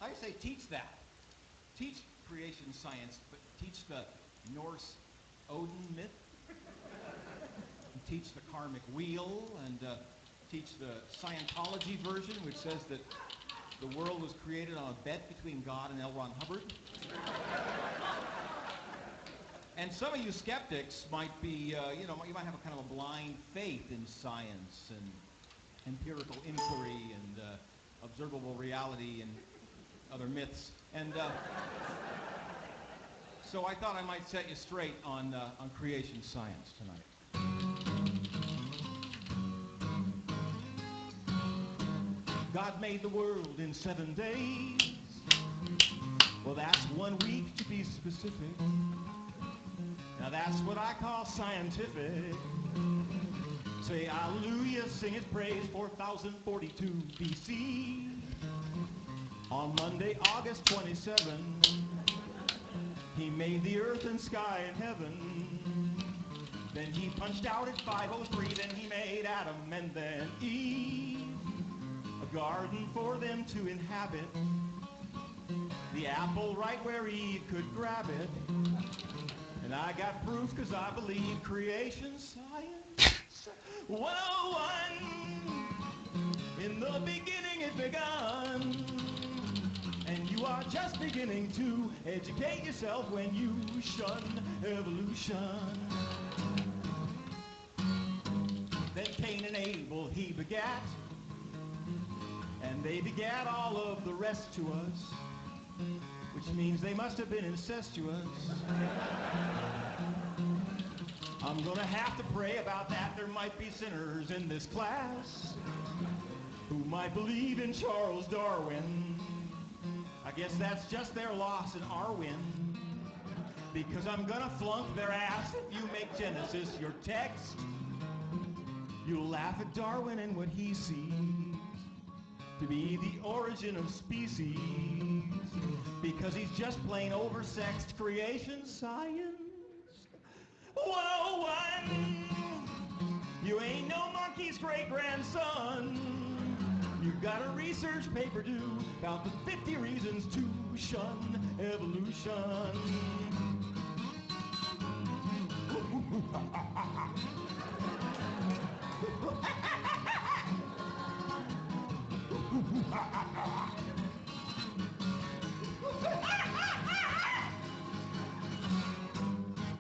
I say teach that. Teach creation science, but teach the Norse Odin myth. Teach the karmic wheel, and teach the Scientology version, which says that the world was created on a bet between God and L. Ron Hubbard. And some of you skeptics might be, you might have a kind of a blind faith in science and empirical inquiry and observable reality and other myths. And so I thought I might set you straight on creation science tonight. God made the world in 7 days. Well, that's 1 week to be specific. Now that's what I call scientific. Say hallelujah, sing his praise, 4042 BC. On Monday, August 27, he made the earth and sky and heaven. Then he punched out at 5:03, then he made Adam and then Eve. A garden for them to inhabit. The apple right where Eve could grab it. And I got proof because I believe creation science 101. In the beginning it begun. And you are just beginning to educate yourself when you shun evolution. Then Cain and Abel he begat. And they begat all of the rest to us. Which means they must have been incestuous. I'm gonna have to pray about that. There might be sinners in this class who might believe in Charles Darwin. I guess that's just their loss and our win. Because I'm gonna flunk their ass if you make Genesis your text. You'll laugh at Darwin and what he sees to be the origin of species, because he's just plain oversexed creation science 101. You ain't no monkey's great-grandson. You've got a research paper due about the 50 reasons to shun evolution.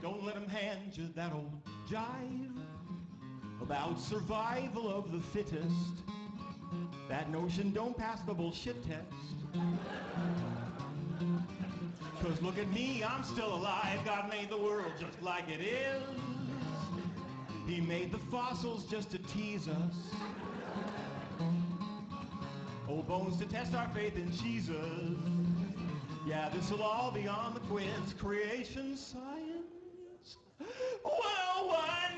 Don't let them hand you that old jive about survival of the fittest. That notion don't pass the bullshit test. 'Cause look at me, I'm still alive. God made the world just like it is. He made the fossils just to tease us. Old bones to test our faith in Jesus. Yeah, this'll all be on the quiz. Creation science 101.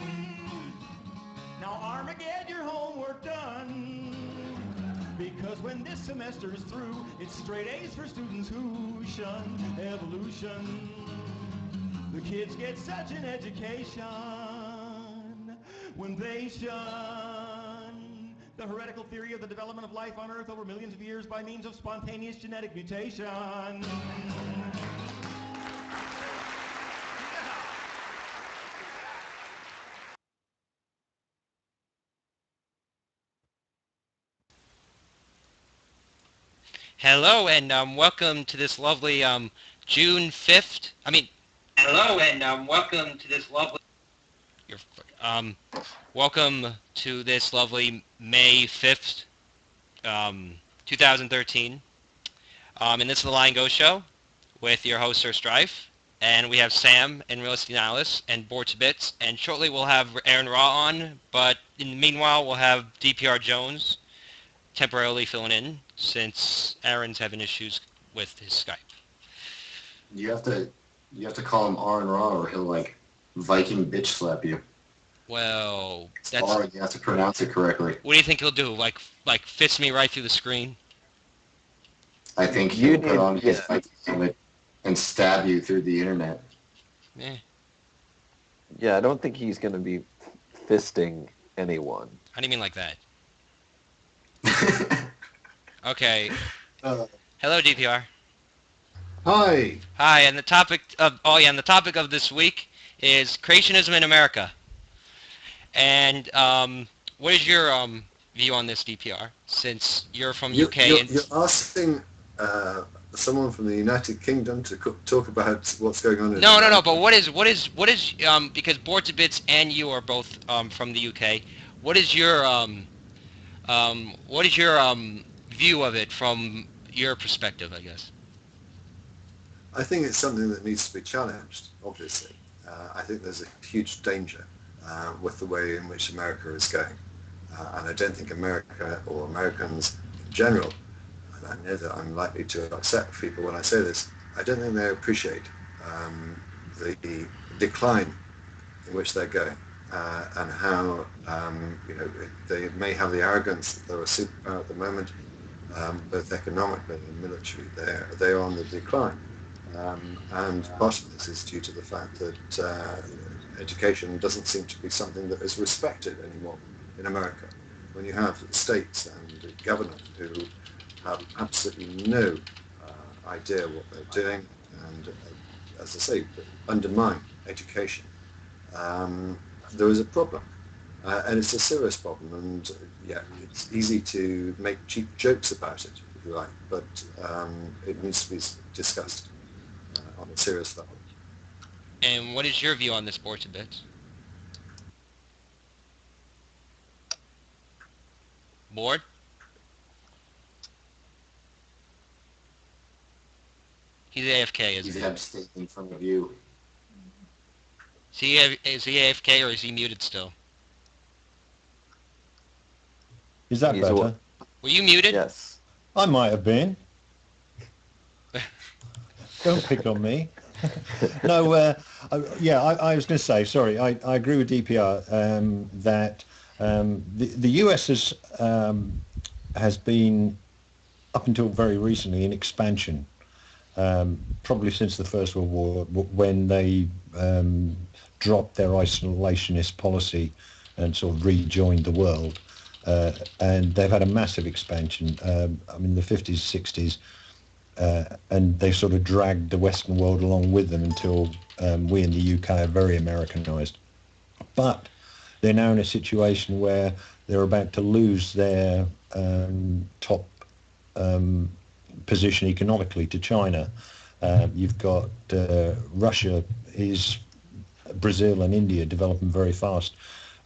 Now Armageddon, your homework done. Because when this semester is through, it's straight A's for students who shun evolution. The kids get such an education when they shun the heretical theory of the development of life on Earth over millions of years by means of spontaneous genetic mutation. Hello and welcome to this lovely June 5th. Hello and welcome to this lovely. Welcome to this lovely May 5th, 2013. And this is the Lion Go Show with your host SirStrife, and we have Sam and Realistic Nihilist and Bored to Bits, and shortly we'll have AronRa on, but in the meanwhile we'll have dprjones temporarily filling in since Aaron's having issues with his Skype. You have to call him AronRa or he'll like Viking bitch slap you. Well, that's hard. You have to pronounce it correctly. What do you think he'll do? Like fist me right through the screen? I think he'll put on his Viking helmet and stab you through the internet. Yeah, I don't think he's going to be fisting anyone. How do you mean like that? Okay, Hello, DPR. Hi. Hi, and the topic of this week is creationism in America. And what is your view on this, DPR? Since you're from UK and You're asking someone from the United Kingdom to talk about what's going on in no. America. But what is because Boards Bits and you are both from the UK. What is your view of it from your perspective? I guess. I think it's something that needs to be challenged, obviously. I think there's a huge danger with the way in which America is going. And I don't think America or Americans in general, and I know that I'm likely to upset people when I say this, I don't think they appreciate the decline in which they're going and how, they may have the arrogance that they're a superpower at the moment, both economically and military. They're on the decline. And part of this is due to the fact that education doesn't seem to be something that is respected anymore in America. When you have states and government who have absolutely no idea what they're doing and, as I say, undermine education, there is a problem. And it's a serious problem, and it's easy to make cheap jokes about it, if you like, but it needs to be discussed on a serious level. And what is your view on this, Boards Bits? Board? He's AFK, isn't He's he? abstaining from the view. Is he AFK or is he muted still? Is that He's a- better? Were you muted? Yes. I might have been. Don't pick on me. No, I was going to say, sorry, I agree with DPR that the US has been, up until very recently, in expansion, probably since the First World War, when they dropped their isolationist policy and sort of rejoined the world. And they've had a massive expansion. The 50s, 60s, and they sort of dragged the Western world along with them until we in the UK are very Americanized. But they're now in a situation where they're about to lose their top position economically to China. You've got Russia, Brazil and India developing very fast,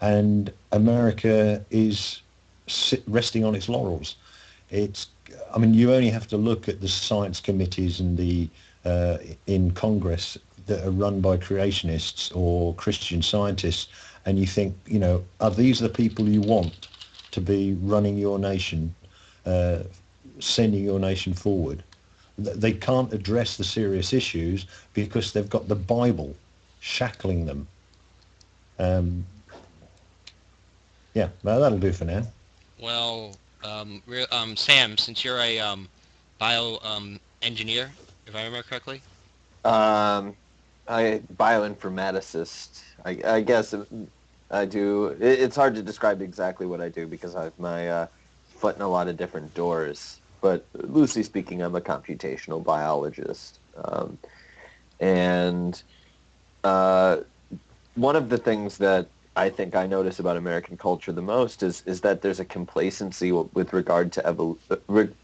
and America is resting on its laurels. You only have to look at the science committees and the in Congress that are run by creationists or Christian scientists, and you think, are these the people you want to be running your nation, sending your nation forward? They can't address the serious issues because they've got the Bible shackling them. That'll do for now. Well, Sam, since you're a bio engineer, if I remember correctly. Bioinformaticist. I guess I do. It's hard to describe exactly what I do because I have my foot in a lot of different doors. But loosely speaking, I'm a computational biologist. And one of the things that I think I notice about American culture the most is that there's a complacency with regard to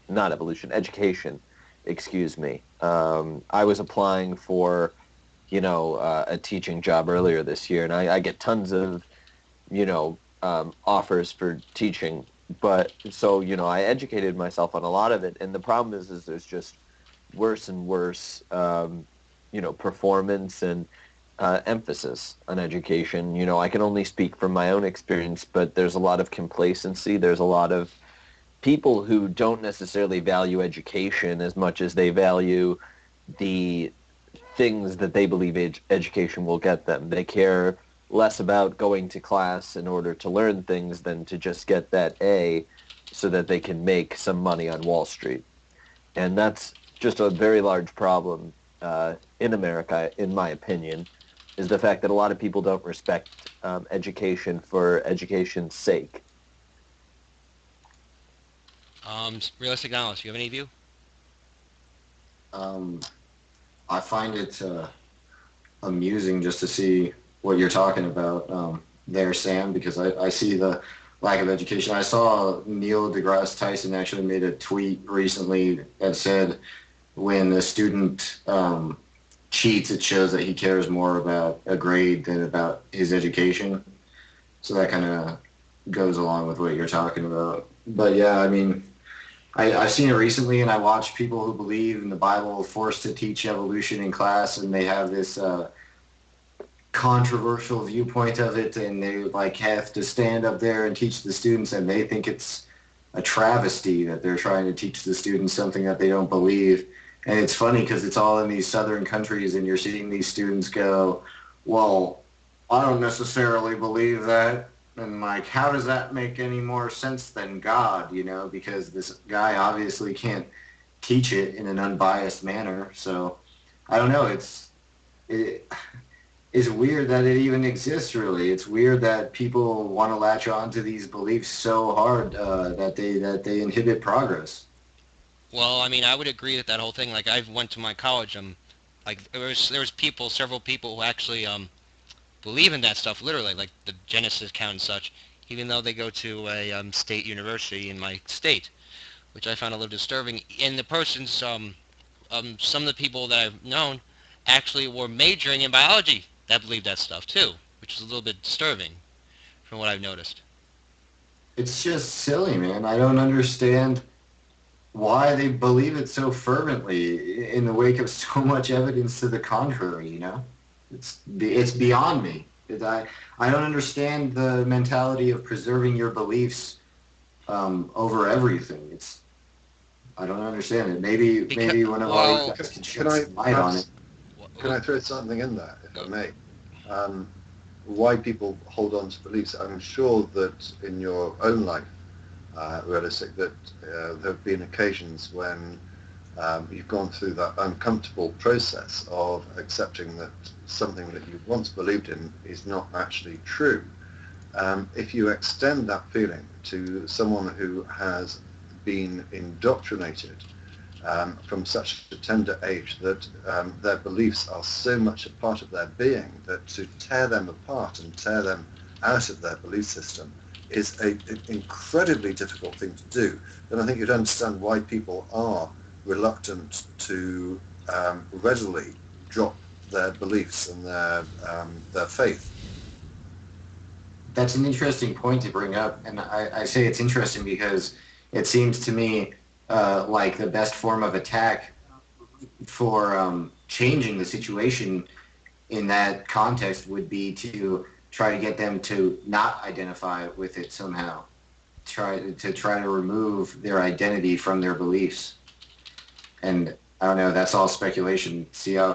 not evolution, education. Excuse me. I was applying for, a teaching job earlier this year, and I get tons of, offers for teaching. But so, I educated myself on a lot of it, and the problem is there's just worse and worse, performance and emphasis on education. I can only speak from my own experience, but there's a lot of complacency. There's a lot of people who don't necessarily value education as much as they value the things that they believe education will get them. They care less about going to class in order to learn things than to just get that A so that they can make some money on Wall Street. And that's just a very large problem in America, in my opinion, is the fact that a lot of people don't respect education for education's sake. Realistic Analyst, you have any view? I find it amusing just to see what you're talking about there, Sam, because I see the lack of education. I saw Neil deGrasse Tyson actually made a tweet recently that said when a student cheats, it shows that he cares more about a grade than about his education. So that kind of goes along with what you're talking about. But yeah, I mean, I've seen it recently, and I watch people who believe in the Bible forced to teach evolution in class, and they have this controversial viewpoint of it, and they like have to stand up there and teach the students, and they think it's a travesty that they're trying to teach the students something that they don't believe. And it's funny because it's all in these southern countries, and you're seeing these students go, well, I don't necessarily believe that. And like, how does that make any more sense than God, you know, because this guy obviously can't teach it in an unbiased manner. So I don't know. It's weird that it even exists, really. It's weird that people want to latch on to these beliefs so hard that they inhibit progress. Well, I mean, I would agree with that whole thing. Like, I went to my college, like there was people, several people who actually believe in that stuff, literally, like the Genesis account and such, even though they go to a state university in my state, which I found a little disturbing. And the person's, some of the people that I've known actually were majoring in biology that believed that stuff too, which is a little bit disturbing from what I've noticed. It's just silly, man. I don't understand why they believe it so fervently in the wake of so much evidence to the contrary, you know? It's beyond me. I don't understand the mentality of preserving your beliefs over everything. I don't understand it. Maybe one of our Well, guys can shed some light on it. Can I throw something in there, if I may? Why people hold on to beliefs? I'm sure that in your own life, realistic, that there have been occasions when you've gone through that uncomfortable process of accepting that something that you once believed in is not actually true. If you extend that feeling to someone who has been indoctrinated from such a tender age that their beliefs are so much a part of their being that to tear them apart and tear them out of their belief system is an incredibly difficult thing to do, then I think you'd understand why people are reluctant to readily drop their beliefs and their faith. That's an interesting point to bring up, and I say it's interesting because it seems to me like the best form of attack for changing the situation in that context would be to try to get them to not identify with it somehow. Try to remove their identity from their beliefs. And I don't know. That's all speculation. See how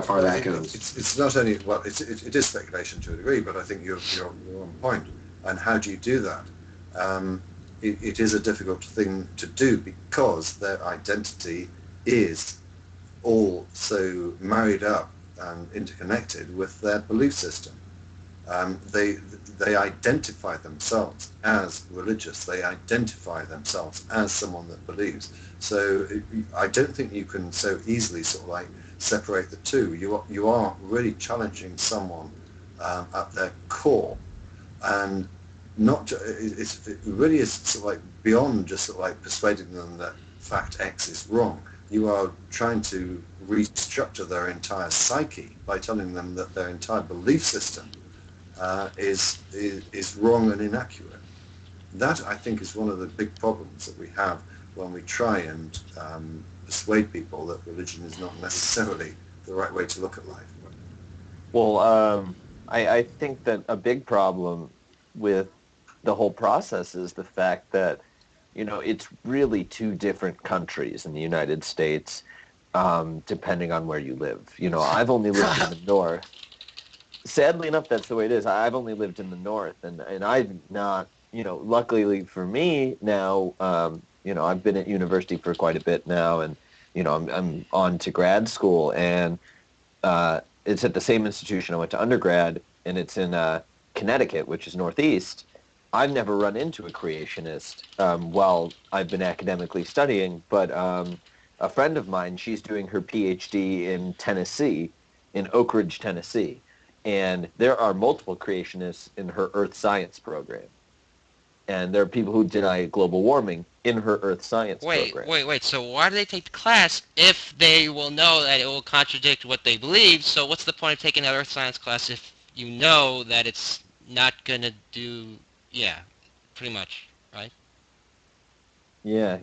far that goes. It's not only, well, it is speculation to a degree, but I think you're on point. And how do you do that? It is a difficult thing to do because their identity is all so married up and interconnected with their belief system. They identify themselves as religious. They identify themselves as someone that believes. So I don't think you can so easily sort of like separate the two. You are really challenging someone at their core, and it really is sort of like beyond just sort of like persuading them that fact X is wrong. You are trying to restructure their entire psyche by telling them that their entire belief system is wrong and inaccurate. That, I think, is one of the big problems that we have when we try and persuade people that religion is not necessarily the right way to look at life. Well, I think that a big problem with the whole process is the fact that, it's really two different countries in the United States, depending on where you live. I've only lived in the north. Sadly enough, that's the way it is. I've only lived in the north, and I've not, luckily for me now, I've been at university for quite a bit now, and, I'm on to grad school, and it's at the same institution I went to undergrad, and it's in Connecticut, which is northeast. I've never run into a creationist while I've been academically studying, but a friend of mine, she's doing her PhD in Tennessee, in Oak Ridge, Tennessee, and there are multiple creationists in her earth science program. And there are people who deny global warming in her earth science program. Wait. So why do they take the class if they will know that it will contradict what they believe? So what's the point of taking that earth science class if you know that it's not going to do, yeah, pretty much, right? Yeah,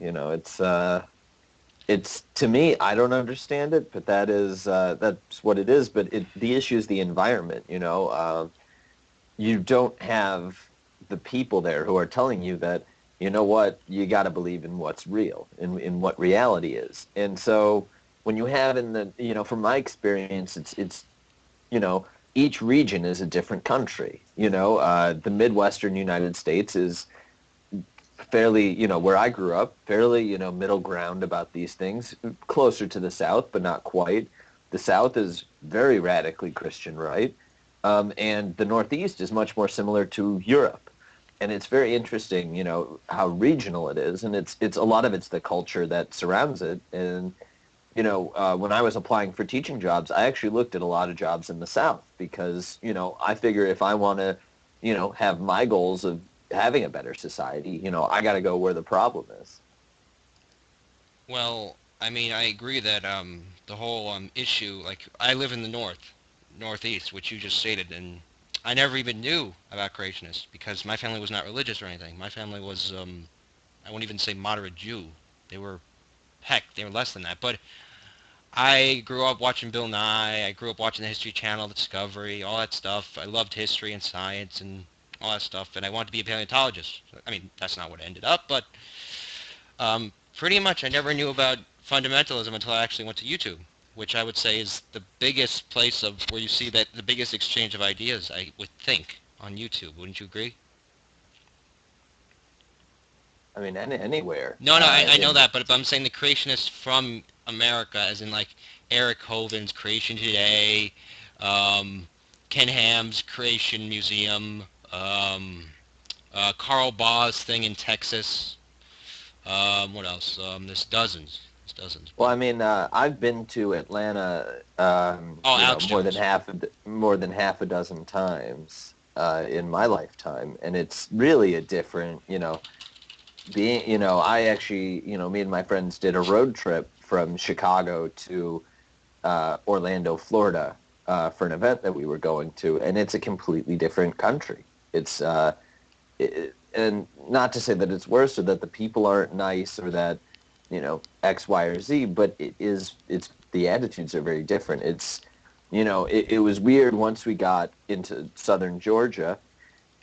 it's to me, I don't understand it, but that's what it is. But the issue is the environment. You don't have the people there who are telling you that, you know what, you got to believe in what's real, in what reality is. And so when you have from my experience, it's each region is a different country. The Midwestern United States is fairly, where I grew up, fairly, middle ground about these things, closer to the South, but not quite. The South is very radically Christian, right? And the Northeast is much more similar to Europe. And it's very interesting, how regional it is. And it's a lot of it's the culture that surrounds it. And, when I was applying for teaching jobs, I actually looked at a lot of jobs in the South because, I figure if I want to, have my goals of having a better society, I got to go where the problem is. Well, I mean, I agree that the whole issue, like, I live in the Northeast, which you just stated, and I never even knew about creationists because my family was not religious or anything. My family was, I won't even say moderate Jew. They were less than that. But I grew up watching Bill Nye. I grew up watching the History Channel, Discovery, all that stuff. I loved history and science and all that stuff, and I wanted to be a paleontologist. I mean, that's not what I ended up, but pretty much I never knew about fundamentalism until I actually went to YouTube, which I would say is the biggest place of where you see that the biggest exchange of ideas, I would think, on YouTube. Wouldn't you agree? I mean, anywhere. No, I know that, but I'm saying the creationists from America, as in like Eric Hoven's Creation Today, Ken Ham's Creation Museum, Carl Baugh's thing in Texas. What else? There's dozens. Well, But, I mean, I've been to Atlanta, Alex Jones. more than half a dozen times in my lifetime, and it's really a different, I actually, me and my friends did a road trip from Chicago to Orlando, Florida, for an event that we were going to, and it's a completely different country. It's and not to say that it's worse or that the people aren't nice or that X, Y, or Z, but it's the attitudes are very different. It's it was weird once we got into southern Georgia.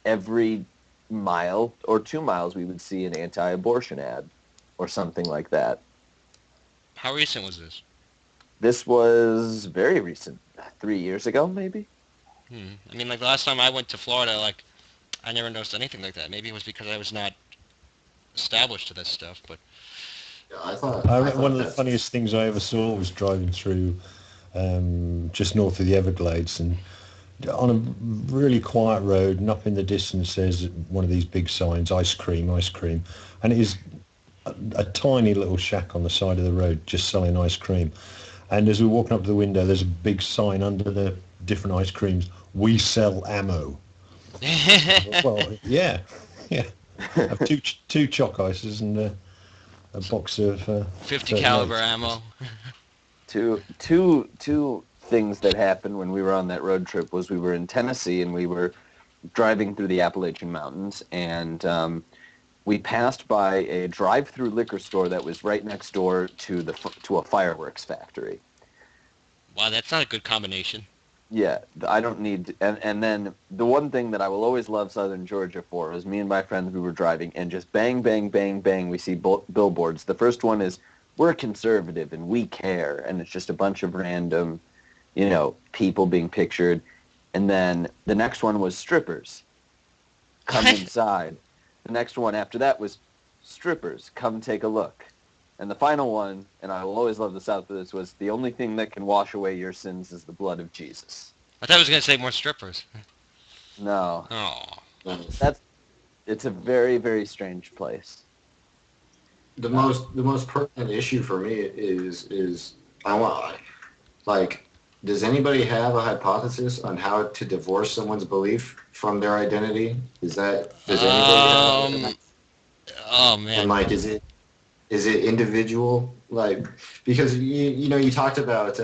Every mile or 2 miles we would see an anti-abortion ad or something like that. How recent was this? This was very recent, 3 years ago maybe. I mean, like the last time I went to Florida, like I never noticed anything like that. Maybe it was because I was not established to this stuff, but Yeah, I thought One of the that's funniest things I ever saw was driving through just north of the Everglades, and on a really quiet road, and up in the distance there's one of these big signs, ice cream, and it is a tiny little shack on the side of the road just selling ice cream. And as we're walking up to the window, there's a big sign under the different ice creams, we sell ammo. Well, yeah. I have two chalk ices and a box of 50 caliber 38s. ammo. Two things that happened when we were on that road trip was we were in Tennessee and we were driving through the Appalachian Mountains, and we passed by a drive-through liquor store that was right next door to a fireworks factory. Wow, that's not a good combination. Yeah, I don't need, and then the one thing that I will always love Southern Georgia for is me and my friends, we were driving, and just bang, bang, bang, bang, we see billboards. The first one is, we're conservative and we care, and it's just a bunch of random, people being pictured. And then the next one was strippers, come inside. The next one after that was strippers, come take a look. And the final one, and I will always love the South for this, was the only thing that can wash away your sins is the blood of Jesus. I thought I was going to say more strippers. No. Oh. It's a very, very strange place. the most pertinent issue for me is I want, like, does anybody have a hypothesis on how to divorce someone's belief from their identity? Does anybody have? Oh And man. like, is it individual? Like, because you talked about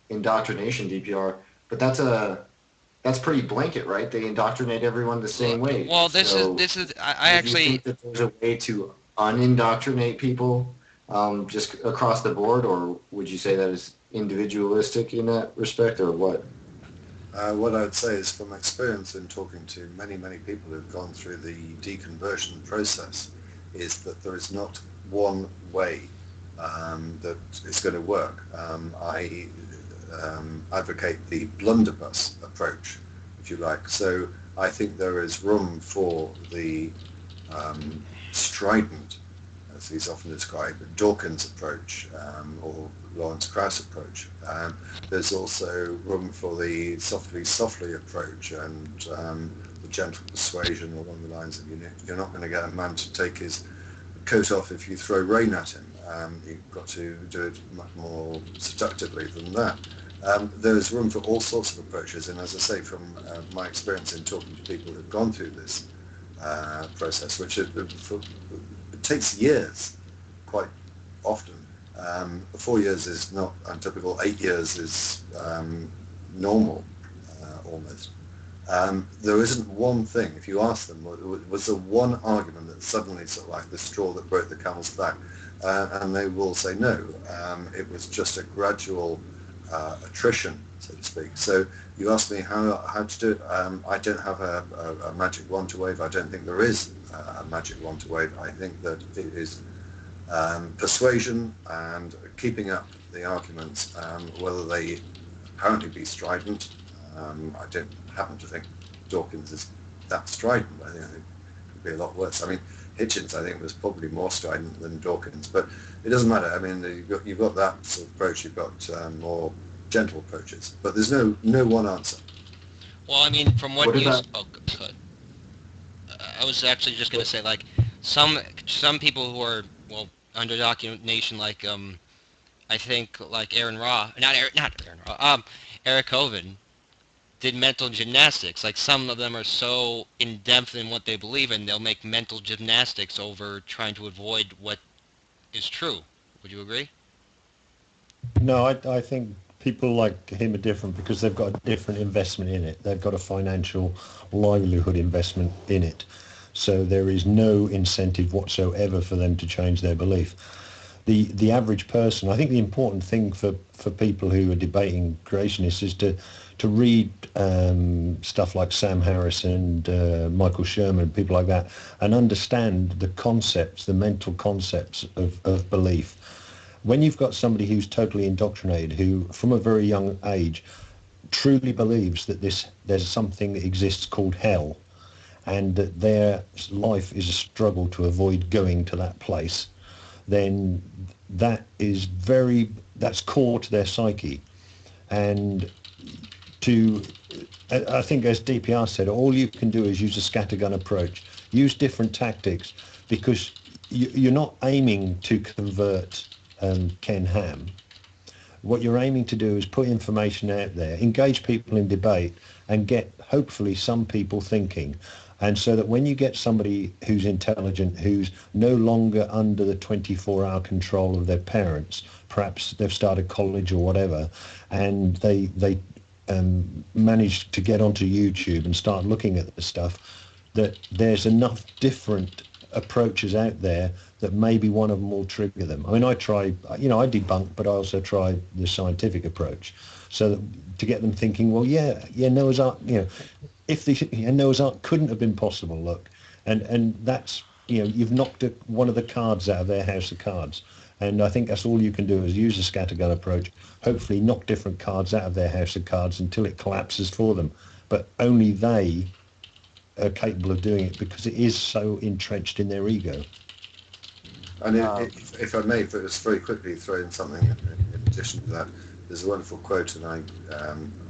indoctrination, DPR, but that's pretty blanket, right? They indoctrinate everyone the same way. Well, So this is I would you actually think that there's a way to unindoctrinate people just across the board, or would you say that is individualistic in that respect, or what? What I'd say is, from experience in talking to many, many people who've gone through the deconversion process, is that there is not one way that is going to work. I advocate the blunderbuss approach, if you like. So I think there is room for the strident, as he's often described, Dawkins approach, or Lawrence Krauss approach. There's also room for the softly approach, and the gentle persuasion along the lines of, you're not going to get a man to take his coat off if you throw rain at him. You've got to do it much more seductively than that. There's room for all sorts of approaches, and as I say, from my experience in talking to people who've gone through this process, which it takes years, quite often. 4 years is not untypical. 8 years is normal, almost. There isn't one thing. If you ask them, was there one argument that suddenly sort of like the straw that broke the camel's back? And they will say no. It was just a gradual attrition, so to speak. So you ask me how to do it. I don't have a magic wand to wave. I don't think there is a magic wand to wave. I think that it is persuasion and keeping up the arguments, whether they apparently be strident. I don't happen to think Dawkins is that strident. I think it could be a lot worse. I mean, Hitchens, I think, was probably more strident than Dawkins, but it doesn't matter. I mean, you've got that sort of approach. You've got more gentle approaches, but there's no one answer. Well, I mean, from what you... about Oh, good. I was actually just going to say, like, some people who are, well, under indoctrination, like, I think, like AronRa, not AronRa, Eric Hovind, did mental gymnastics. Like, some of them are so in-depth in what they believe in, they'll make mental gymnastics over trying to avoid what is true. Would you agree? No, I think people like him are different because they've got a different investment in it. They've got a financial livelihood investment in it. So there is no incentive whatsoever for them to change their belief. The average person, I think the important thing for people who are debating creationists is to read stuff like Sam Harris and Michael Sherman, people like that, and understand the concepts, the mental concepts of belief. When you've got somebody who's totally indoctrinated, who from a very young age truly believes that there's something that exists called hell, and that their life is a struggle to avoid going to that place, then that's core to their psyche. And I think, as DPR said, all you can do is use a scattergun approach, use different tactics, because you're not aiming to convert Ken Ham. What you're aiming to do is put information out there, engage people in debate, and get hopefully some people thinking. And so that when you get somebody who's intelligent, who's no longer under the 24-hour control of their parents, perhaps they've started college or whatever, and they manage to get onto YouTube and start looking at the stuff, that there's enough different approaches out there that maybe one of them will trigger them. I mean, I debunk, but I also try the scientific approach, so that, to get them thinking, well, yeah, Noah's Ark, if Noah's Ark couldn't have been possible, look, and that's, you've knocked one of the cards out of their house of cards. And I think that's all you can do, is use the scattergun approach, hopefully knock different cards out of their house of cards until it collapses for them. But only they are capable of doing it, because it is so entrenched in their ego. And if I may, just very quickly throw in something in addition to that, there's a wonderful quote, and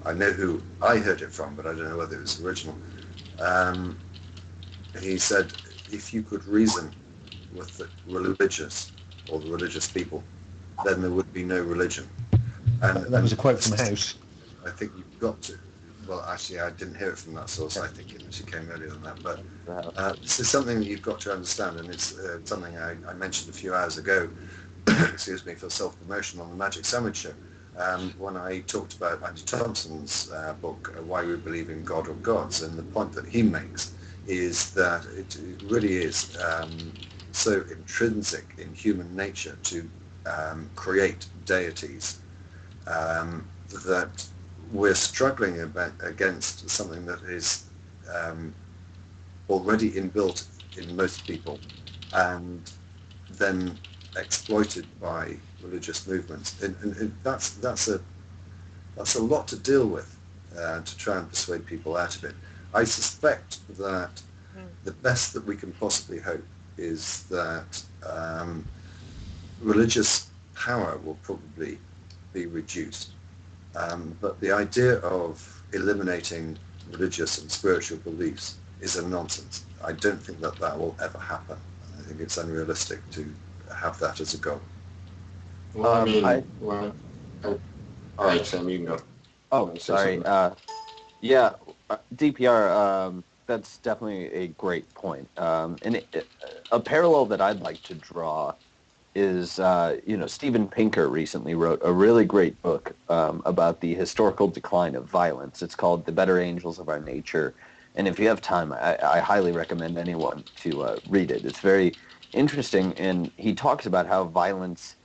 I know who I heard it from, but I don't know whether it was original. He said, if you could reason with the religious, or the religious people, then there would be no religion. And That was a quote from House. I think you've got to. Well, actually, I didn't hear it from that source. I think it actually came earlier than that. But this is something that you've got to understand, and it's something I mentioned a few hours ago. Excuse me, for self-promotion on the Magic Sandwich Show, when I talked about Andy Thompson's book, Why We Believe in God or Gods, and the point that he makes is that it really is so intrinsic in human nature to create deities that we're struggling against something that is already inbuilt in most people and then exploited by religious movements. And that's a lot to deal with, to try and persuade people out of it. I suspect that the best that we can possibly hope is that religious power will probably be reduced. But the idea of eliminating religious and spiritual beliefs is a nonsense. I don't think that will ever happen. I think it's unrealistic to have that as a goal. Well, all right, Sam, you can go. Oh, sorry. DPR, that's definitely a great point. And a parallel that I'd like to draw is, Steven Pinker recently wrote a really great book about the historical decline of violence. It's called The Better Angels of Our Nature. And if you have time, I highly recommend anyone to read it. It's very interesting, and he talks about how violence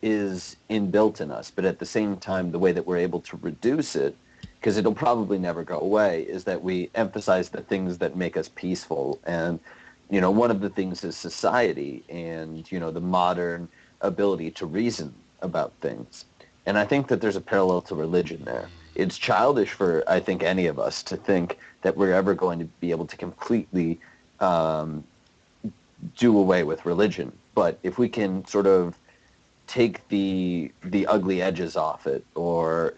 is inbuilt in us, but at the same time, the way that we're able to reduce it, because it'll probably never go away, is that we emphasize the things that make us peaceful. And one of the things is society and, the modern ability to reason about things. And I think that there's a parallel to religion there. It's childish for, I think, any of us to think that we're ever going to be able to completely do away with religion. But if we can sort of take the ugly edges off it, or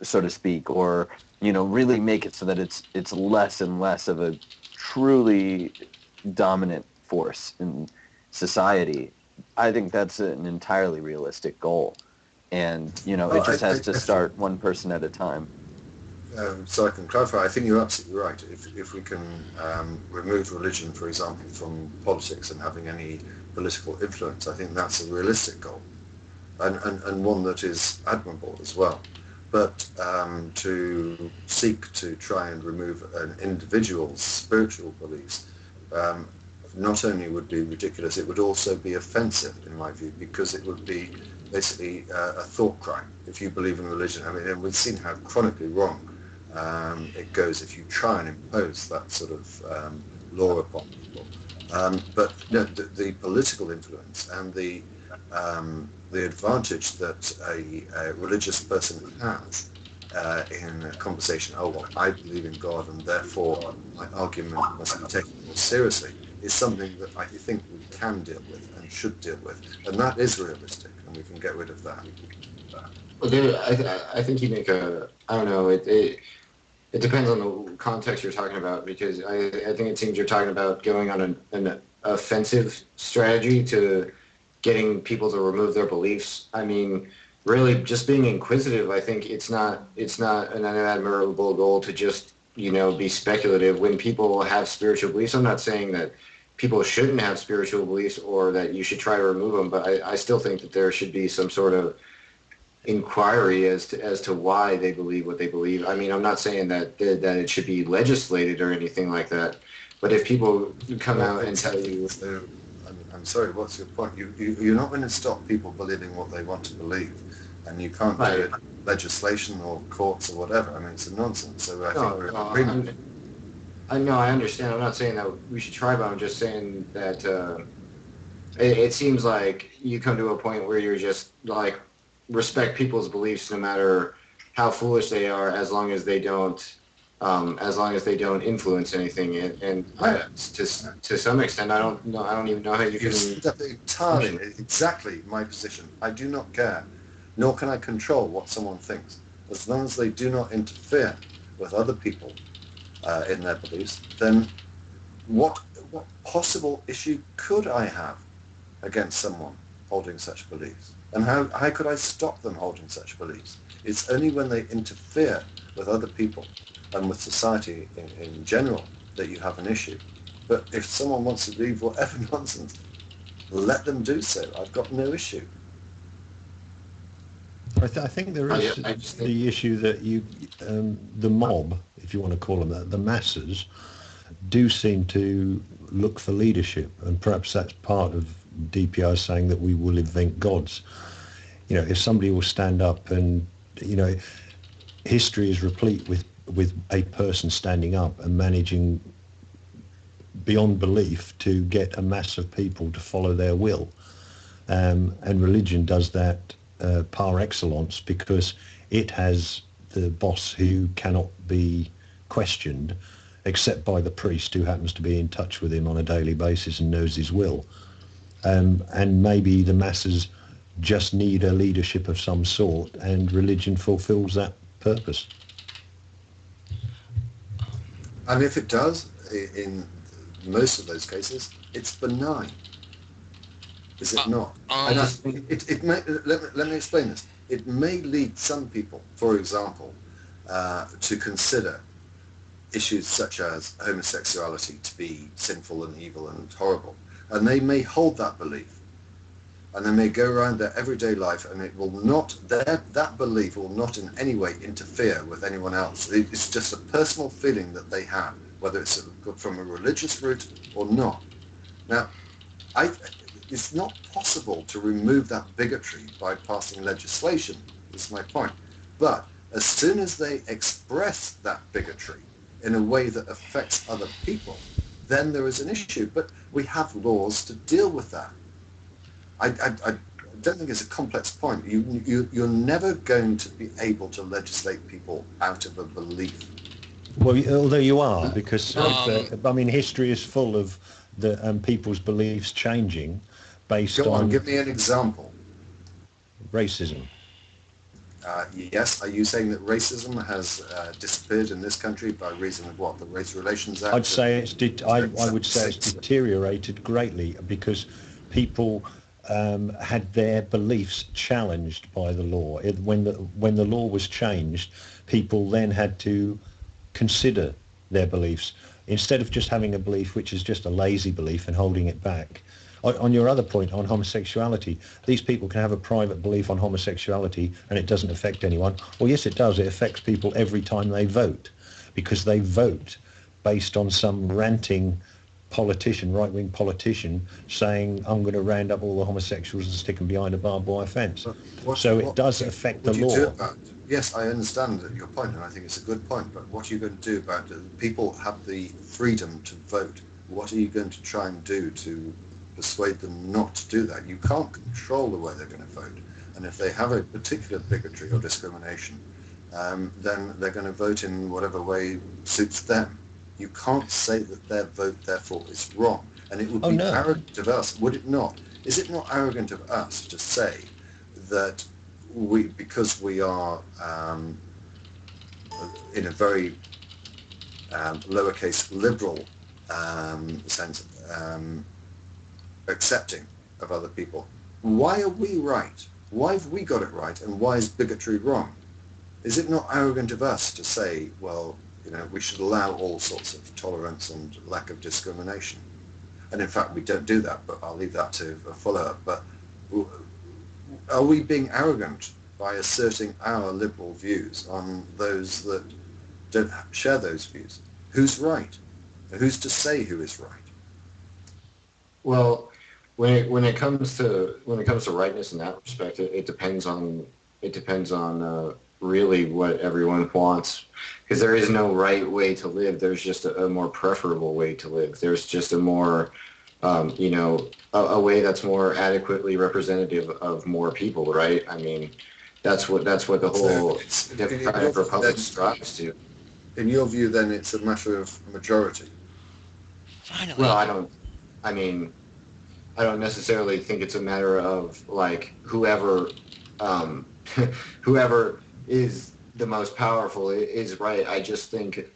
so to speak, or really make it so that it's less and less of a truly dominant force in society, I think that's an entirely realistic goal. And it just has to start one person at a time. So I can clarify, I think you're absolutely right. If we can remove religion, for example, from politics and having any political influence, I think that's a realistic goal, and one that is admirable as well. But to seek to try and remove an individual's spiritual beliefs not only would be ridiculous, it would also be offensive, in my view, because it would be basically a thought crime. If you believe in religion, I mean, and we've seen how chronically wrong it goes if you try and impose that sort of law upon people. But the political influence and the advantage that a religious person has in a conversation, I believe in God and therefore my argument must be taken more seriously, is something that I think we can deal with and should deal with. And that is realistic, and we can get rid of that. Well, David, I think you make I don't know, it depends on the context you're talking about, because I think it seems you're talking about going on an offensive strategy to getting people to remove their beliefs. I mean, really, just being inquisitive, I think it's not an admirable goal to just, be speculative. When people have spiritual beliefs, I'm not saying that people shouldn't have spiritual beliefs or that you should try to remove them, but I still think that there should be some sort of inquiry as to why they believe what they believe. I mean, I'm not saying that it should be legislated or anything like that, but if people come out and tell you... I'm sorry, what's your point? You're not going to stop people believing what they want to believe, and you can't do it legislation or courts or whatever. I mean, it's a nonsense. So I think we're in agreement. I know, I understand. I'm not saying that we should try, but I'm just saying that it seems like you come to a point where you're just like, respect people's beliefs no matter how foolish they are, as long as they don't influence anything. And to some extent, I don't even know how you can... Entirely, exactly my position. I do not care, nor can I control what someone thinks, as long as they do not interfere with other people in their beliefs. Then what possible issue could I have against someone holding such beliefs. And how could I stop them holding such beliefs? It's only when they interfere with other people and with society in general that you have an issue. But if someone wants to believe whatever nonsense, let them do so. I've got no issue. I think there is I just think the issue that the mob, if you want to call them that, the masses, do seem to look for leadership, and perhaps that's part of DPR saying that we will invent gods. You know, if somebody will stand up and, you know, history is replete with a person standing up and managing beyond belief to get a mass of people to follow their will. And religion does that par excellence, because it has the boss who cannot be questioned except by the priest, who happens to be in touch with him on a daily basis and knows his will. And maybe the masses just need a leadership of some sort, and religion fulfills that purpose. And if it does, in most of those cases, it's benign. Is it not? And it may, let me explain this. It may lead some people, for example, to consider issues such as homosexuality to be sinful and evil and horrible. And they may hold that belief. And they may go around their everyday life, and it will not, that belief will not in any way interfere with anyone else. It's just a personal feeling that they have, whether it's from a religious route or not. Now, it's not possible to remove that bigotry by passing legislation, is my point. But as soon as they express that bigotry in a way that affects other people, then there is an issue. But we have laws to deal with that. I don't think it's a complex point. You're never going to be able to legislate people out of a belief. Well, although you are, because I mean, history is full of the people's beliefs changing based Go on, on give me an example. racism. Yes, are you saying that racism has disappeared in this country by reason of what, the Race Relations Act? I'd say I would say it's deteriorated greatly, because people had their beliefs challenged by the law. When the law was changed, people then had to consider their beliefs instead of just having a belief which is just a lazy belief and holding it back. On your other point on homosexuality, these people can have a private belief on homosexuality and it doesn't affect anyone. Well, yes, it does. It affects people every time they vote, because they vote based on some ranting politician, right-wing politician, saying, I'm going to round up all the homosexuals and stick them behind a barbed wire fence. So it does affect the law. Yes, I understand your point, and I think it's a good point, but what are you going to do about it? People have the freedom to vote. What are you going to try and do to persuade them not to do that? You can't control the way they're going to vote. And if they have a particular bigotry or discrimination, then they're going to vote in whatever way suits them. You can't say that their vote, therefore, is wrong. And it would be arrogant of us, would it not? Is it not arrogant of us to say that because we are in a very lowercase liberal sense, accepting of other people, why are we right? Why have we got it right, and why is bigotry wrong? Is it not arrogant of us to say, well, you know, we should allow all sorts of tolerance and lack of discrimination? And in fact, we don't do that, but I'll leave that to a follow-up. But are we being arrogant by asserting our liberal views on those that don't share those views? Who's right? Who's to say who is right? Well, when it comes to rightness in that respect, it depends on really what everyone wants, because there is no right way to live. There's just a more preferable way to live. There's just a more a way that's more adequately representative of more people, right? I mean, that's what the whole democratic republic strives to. In your view, then, it's a matter of majority. Finally. Well, I don't necessarily think it's a matter of like whoever is the most powerful is right. I just think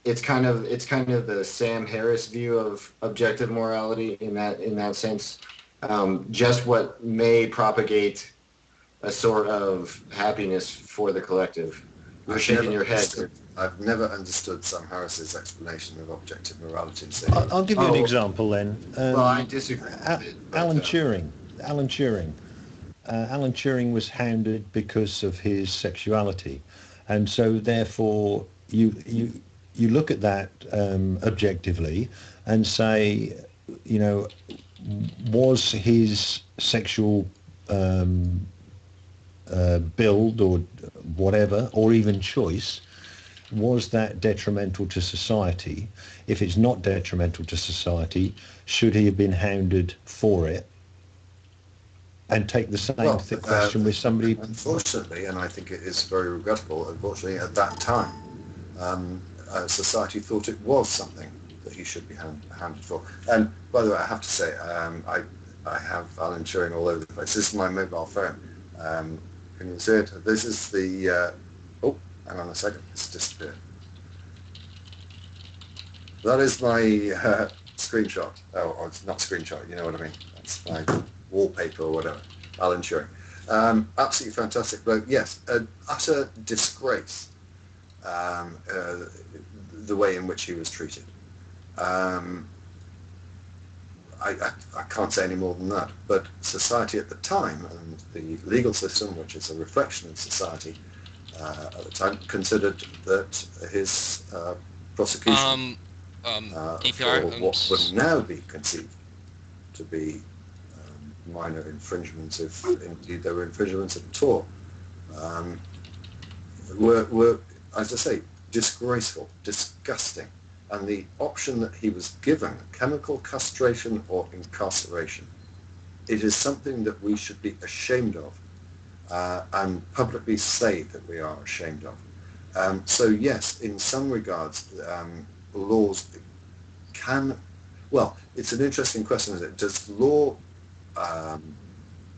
it's kind of the Sam Harris view of objective morality in that sense, just what may propagate a sort of happiness for the collective. You're shaking your head. I've never understood Sam Harris's explanation of objective morality. So I'll give you an example then. Well, I disagree. Alan Turing. Alan Turing was hounded because of his sexuality, and so therefore you look at that objectively and say, you know, was his sexual build or whatever, or even choice, was that detrimental to society? If it's not detrimental to society, should he have been hounded for it? And take the same question with somebody. Unfortunately, and I think it is very regrettable, unfortunately at that time, society thought it was something that he should be hounded for. And by the way, I have to say, I have Alan Turing all over the place. This is my mobile phone. Can you see it? This is the... oh, hang on a second. It's disappeared. That is my screenshot. Oh, it's not screenshot, you know what I mean. That's my wallpaper or whatever. Alan Turing. Absolutely fantastic bloke. Yes, an utter disgrace, the way in which he was treated. I can't say any more than that, but society at the time, and the legal system, which is a reflection of society at the time, considered that his prosecution DPR, for what would now be conceived to be minor infringements, if indeed there were infringements at all, were, as I say, disgraceful, disgusting. And the option that he was given, chemical castration or incarceration, it is something that we should be ashamed of and publicly say that we are ashamed of. So yes, in some regards, laws can, well, it's an interesting question, isn't it? Does law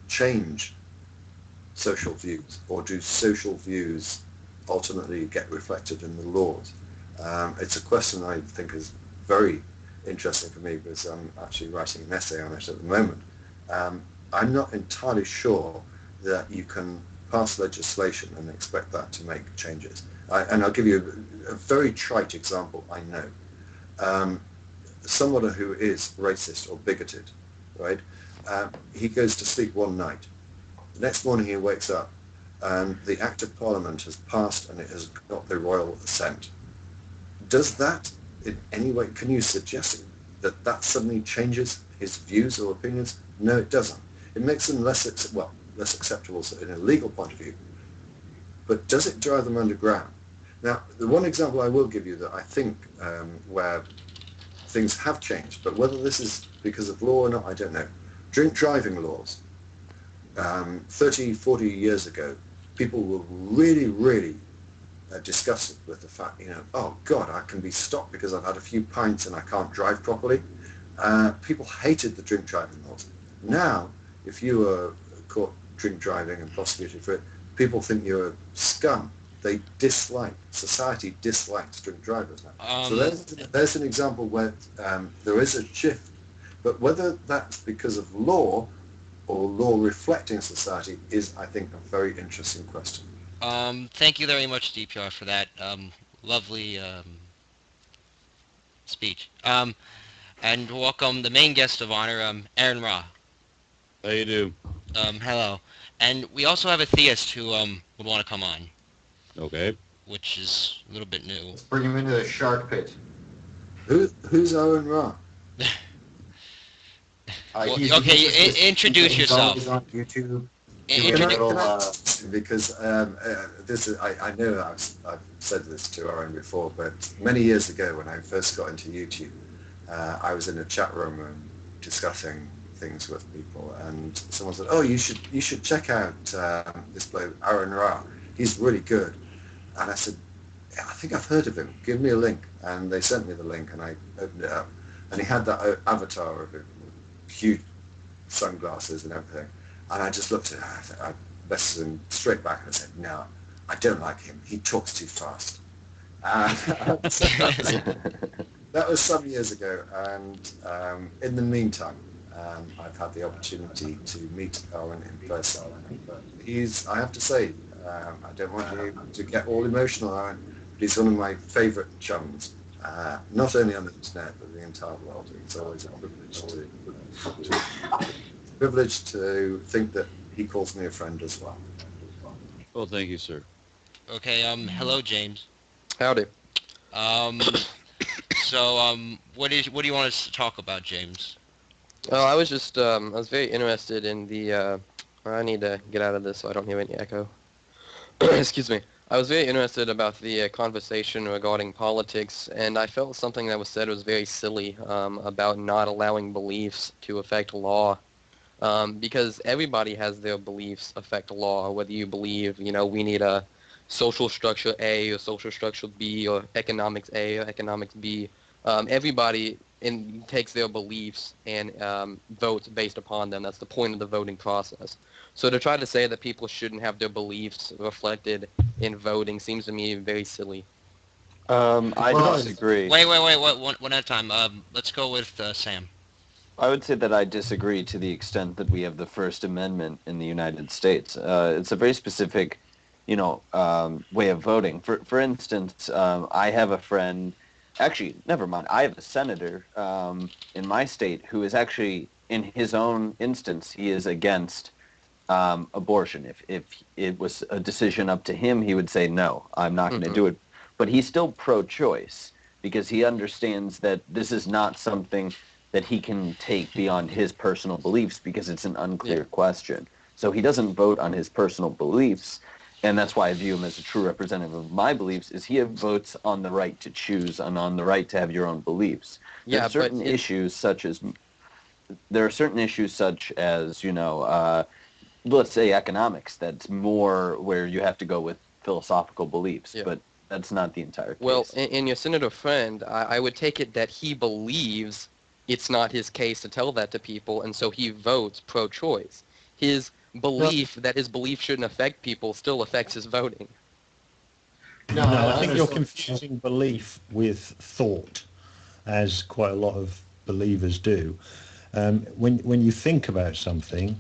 change social views, or do social views ultimately get reflected in the laws? It's a question I think is very interesting for me, because I'm actually writing an essay on it at the moment. I'm not entirely sure that you can pass legislation and expect that to make changes. And I'll give you a very trite example I know. Someone who is racist or bigoted, right? He goes to sleep one night. The next morning he wakes up and the Act of Parliament has passed and it has got the royal assent. Does that in any way, can you suggest that that suddenly changes his views or opinions? No, it doesn't. It makes them less acceptable in a legal point of view. But does it drive them underground? Now, the one example I will give you that I think where things have changed, but whether this is because of law or not, I don't know. Drink driving laws. 30, 40 years ago, people were really, really disgusted with the fact, oh God, I can be stopped because I've had a few pints and I can't drive properly. People hated the drink driving laws. Now, if you were caught drink driving and prosecuted for it, people think you're a scum. They dislike, society dislikes drink drivers now. So there's an example where there is a shift, but whether that's because of law or law reflecting society is, I think, a very interesting question. Thank you very much, DPR, for that lovely speech. And welcome the main guest of honor, AronRa. How you do? Hello. And we also have a theist who would want to come on. Okay. Which is a little bit new. Let's bring him into the shark pit. Who's AronRa? Introduce yourself. He's on YouTube. Because this is, I know I've said this to Aaron before, but many years ago when I first got into YouTube, I was in a chat room discussing things with people, and someone said, "Oh, you should check out this bloke AronRa. He's really good." And I said, "Yeah, I think I've heard of him. Give me a link." And they sent me the link, and I opened it up, and he had that avatar of him with huge sunglasses and everything. And I just looked at him, I messaged him straight back and I said, "No, I don't like him. He talks too fast." So that was some years ago, and in the meantime, I've had the opportunity to meet Aaron in person. I have to say, I don't want you to get all emotional, Aaron, but he's one of my favourite chums, not only on the internet, but the entire world. It's always a privilege to think that he calls me a friend as well. Well, thank you, sir. Okay, hello, James. Howdy. What do you want us to talk about, James? Oh, I was just, I was very interested in the, I need to get out of this so I don't hear any echo. Excuse me. I was very interested about the conversation regarding politics, and I felt something that was said was very silly about not allowing beliefs to affect law. Because everybody has their beliefs affect law, whether you believe, we need a social structure A or social structure B or economics A or economics B. Everybody takes their beliefs and votes based upon them. That's the point of the voting process. So to try to say that people shouldn't have their beliefs reflected in voting seems to me very silly. I disagree. Wait, one at a time. Let's go with Sam. I would say that I disagree to the extent that we have the First Amendment in the United States. It's a very specific, way of voting. For instance, I have a friend. Actually, never mind. I have a senator in my state who is actually, in his own instance, he is against abortion. If it was a decision up to him, he would say, no, I'm not going to do it. But he's still pro-choice because he understands that this is not something that he can take beyond his personal beliefs because it's an unclear question. So he doesn't vote on his personal beliefs, and that's why I view him as a true representative of my beliefs, is he votes on the right to choose and on the right to have your own beliefs. There are certain issues such as, let's say economics, that's more where you have to go with philosophical beliefs, but that's not the entire case. Well, in your senator friend, I would take it that he believes it's not his case to tell that to people, and so he votes pro-choice. His belief that his belief shouldn't affect people still affects his voting. No, I think you're confusing belief with thought, as quite a lot of believers do. When you think about something,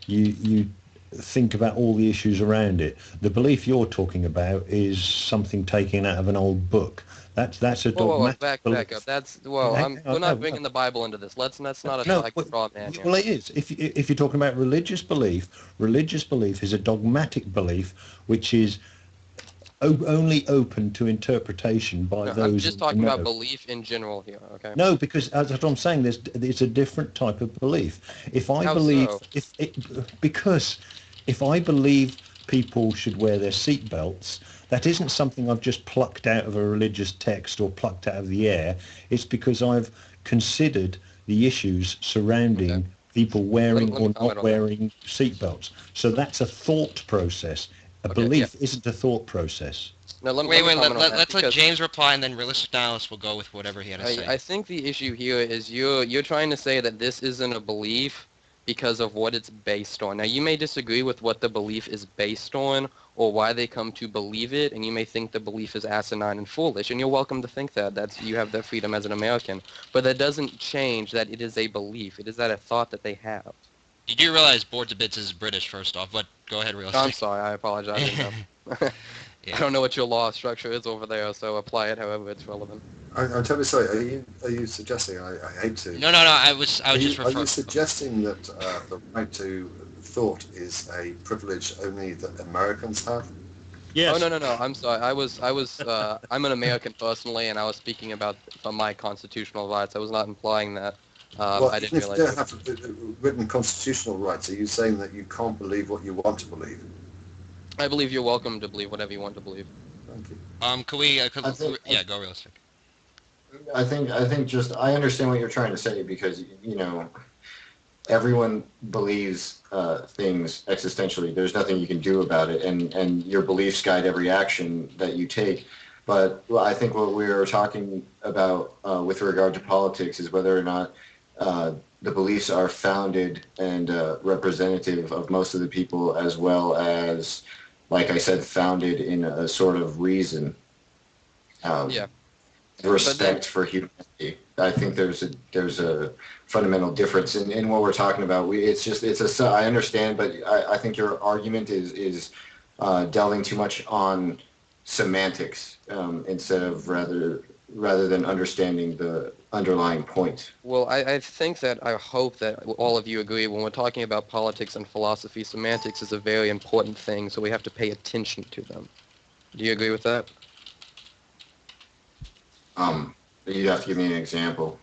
you think about all the issues around it. The belief you're talking about is something taken out of an old book. That's a dogmatic belief. Back up. We're not bringing the Bible into this. Let's not attack the straw man here. Well, it is. If you're talking about religious belief is a dogmatic belief which is only open to interpretation by those. I'm just talking about belief in general here. Okay. No, because as I'm saying, it's a different type of belief. If I believe people should wear their seatbelts, that isn't something I've just plucked out of a religious text or plucked out of the air. It's because I've considered the issues surrounding people wearing or not wearing seatbelts. So that's a thought process. A belief isn't a thought process. Now, let's let James reply, and then Realistic Nihilist will go with whatever he had to say. I think the issue here is you're trying to say that this isn't a belief because of what it's based on. Now, you may disagree with what the belief is based on or why they come to believe it, and you may think the belief is asinine and foolish, and you're welcome to think that. You have that freedom as an American. But that doesn't change that it is a belief. It is that a thought that they have. You do realize Boards of Bits is British, first off, but go ahead, Realistic. I'm sorry, I apologize. I don't know what your law structure is over there, so apply it however it's relevant. I'm totally sorry. Are you suggesting? I hate to. No. I was just referring. Are you suggesting that the right to thought is a privilege only that Americans have? Yes. Oh no. I'm sorry. I'm an American personally, and I was speaking about my constitutional rights. I was not implying that. I didn't realize. If you don't have written constitutional rights, are you saying that you can't believe what you want to believe? I believe you're welcome to believe whatever you want to believe. Thank you. Go Realistic. I think I understand what you're trying to say because everyone believes things existentially. There's nothing you can do about it, and your beliefs guide every action that you take. But I think what we were talking about with regard to politics is whether or not the beliefs are founded and representative of most of the people, as well as, like I said, founded in a sort of reason. Respect for humanity. I think there's a fundamental difference in what we're talking about. I understand, but I think your argument is delving too much on semantics instead of rather than understanding the underlying point. Well, I think that I hope that all of you agree when we're talking about politics and philosophy, semantics is a very important thing, so we have to pay attention to them. Do you agree with that? You'd have to give me an example.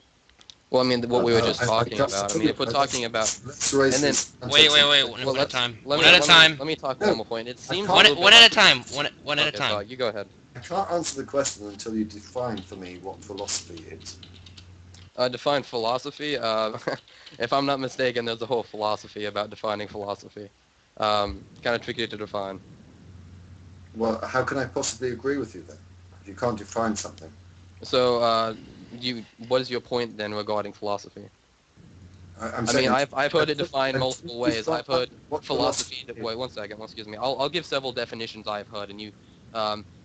Well, I mean, what we were just talking about. I mean, if we're talking about... Let's raise And then- this. Wait, Well, one at a time. Let One me- at a time. Let me talk one more point. It seems a One little bit at a like- time. One at a Okay, time. sorry, you go ahead. I can't answer the question until you define for me what philosophy is. Define philosophy. If I'm not mistaken, there's a whole philosophy about defining philosophy. Kind of tricky to define. Well, how can I possibly agree with you then? If you can't define something. So, what is your point then regarding philosophy? I'm I saying mean, I've heard it defined until multiple you ways. define I've heard what philosophy. is. Wait, one second. Excuse me. I'll give several definitions I've heard, and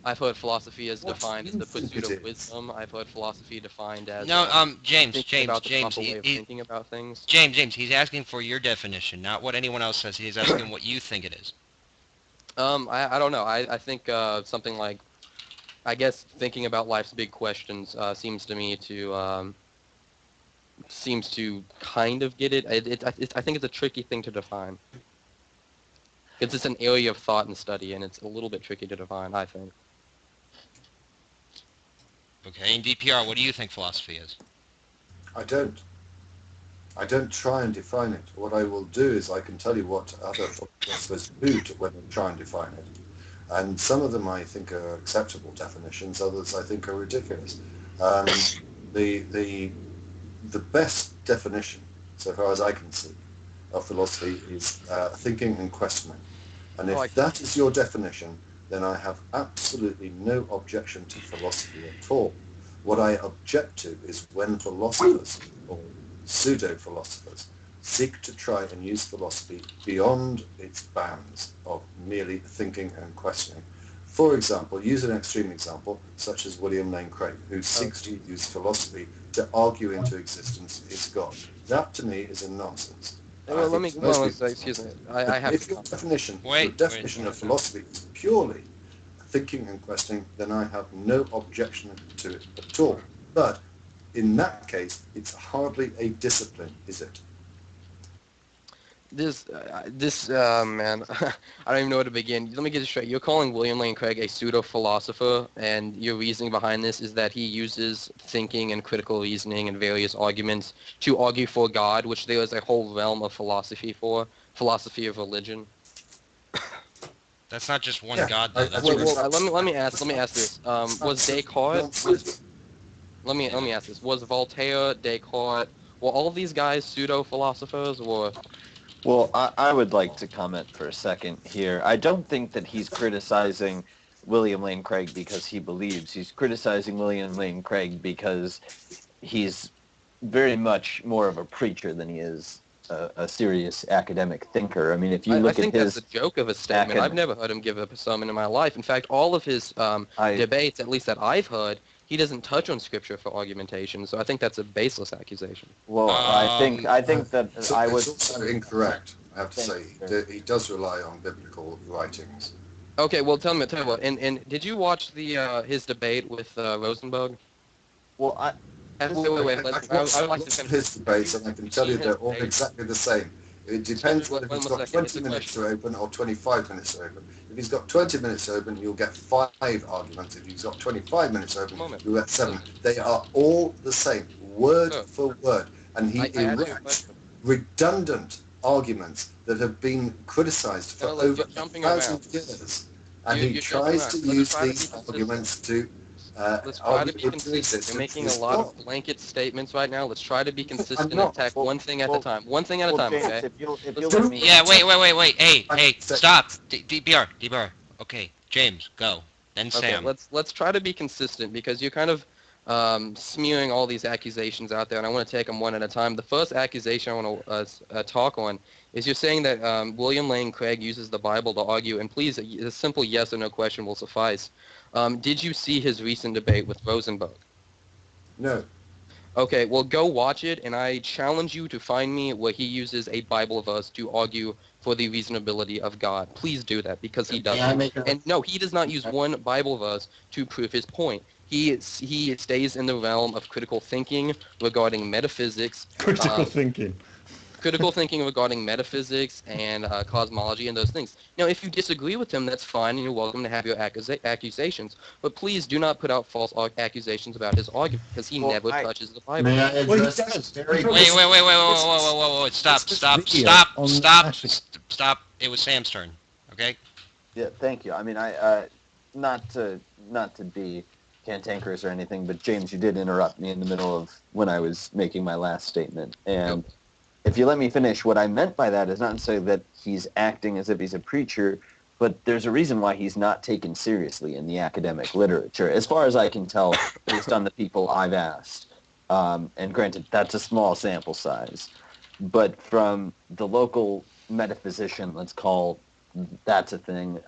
I've heard philosophy as What defined as do the you think pursuit it of is? wisdom. I've heard philosophy defined as No, James, thinking about the James, proper way of thinking about things. James, he's asking for your definition, not what anyone else says. He's asking what you think it is. I don't know. I think something like, I guess thinking about life's big questions seems to me to kind of get it. I think it's a tricky thing to define. Because it's an area of thought and study, and it's a little bit tricky to define, I think. Okay, and DPR, what do you think philosophy is? I don't try and define it. What I will do is I can tell you what other philosophers do when they try and define it. And some of them I think are acceptable definitions, others I think are ridiculous. The best definition, so far as I can see, of philosophy is thinking and questioning. And if that is your definition, then I have absolutely no objection to philosophy at all. What I object to is when philosophers, or pseudo-philosophers, seek to try and use philosophy beyond its bounds of merely thinking and questioning. For example, use an extreme example, such as William Lane Craig, who seeks to use philosophy to argue into existence his God. That, to me, is a nonsense. Well, let me, excuse me. I have If to your definition Wait. of philosophy is purely thinking and questioning, then I have no objection to it at all. But in that case, it's hardly a discipline, is it? This man, I don't even know where to begin. Let me get this straight. You're calling William Lane Craig a pseudo-philosopher, and your reasoning behind this is that he uses thinking and critical reasoning and various arguments to argue for God, which there is a whole realm of philosophy for, philosophy of religion. That's not just one Yeah, God, though. That's Let me ask this. Was Descartes? Let me ask this. Was Voltaire, Descartes, were all of these guys pseudo-philosophers, or? Well, I would like to comment for a second here. I don't think that he's criticizing William Lane Craig because he believes. He's criticizing William Lane Craig because he's very much more of a preacher than he is a serious academic thinker. I mean, if you look I think at his... that's a joke of a statement. I've never heard him give a sermon in my life. In fact, all of his debates, at least that I've heard, he doesn't touch on scripture for argumentation, so I think that's a baseless accusation. Well, I think that So I it's would... also incorrect, I have to say. Thank He does rely on biblical writings. Okay, well, tell me what. And did you watch his debate with Rosenberg? Well, Wait. I've watched his debates, and I can tell you they're all exactly the same. It depends whether he's got 20 minutes to open or 25 minutes to open. If he's got 20 minutes to open, you'll get 5 arguments. If he's got 25 minutes to open, you'll get 7. They are all the same, word for word. And he erects redundant arguments that have been criticized for over 1,000 years. And he tries to use these arguments to Let's try to be consistent. You're making a lot of blanket statements right now. Let's try to be consistent and attack one thing at a time. One thing at a time, James, okay? if you'll let me... Yeah, wait. Hey, stop. DBR. Okay, James, go. Then Sam. Okay, let's try to be consistent because you're kind of smearing all these accusations out there, and I want to take them one at a time. The first accusation I want to talk on is you're saying that William Lane Craig uses the Bible to argue, and please, a simple yes or no question will suffice. Did you see his recent debate with Rosenberg? No. Okay, well, go watch it, and I challenge you to find me where he uses a Bible verse to argue for the reasonability of God. Please do that, because he May I doesn't. make a- And no, he does not use one Bible verse to prove his point. He stays in the realm of critical thinking regarding metaphysics, Critical thinking. regarding metaphysics and cosmology and those things. Now, if you disagree with him, that's fine, and you're welcome to have your accusations. But please do not put out false accusations about his argument, because he never touches the Bible. May I Well, he address does. this very Wait, whoa, stop. video on Stop. It was Sam's turn, okay? Yeah, thank you. I mean, I not to be cantankerous or anything, but James, you did interrupt me in the middle of when I was making my last statement. And if you let me finish, what I meant by that is not necessarily that he's acting as if he's a preacher, but there's a reason why he's not taken seriously in the academic literature, as far as I can tell, based on the people I've asked. And granted, that's a small sample size. But from the local metaphysician, let's call that's a thing,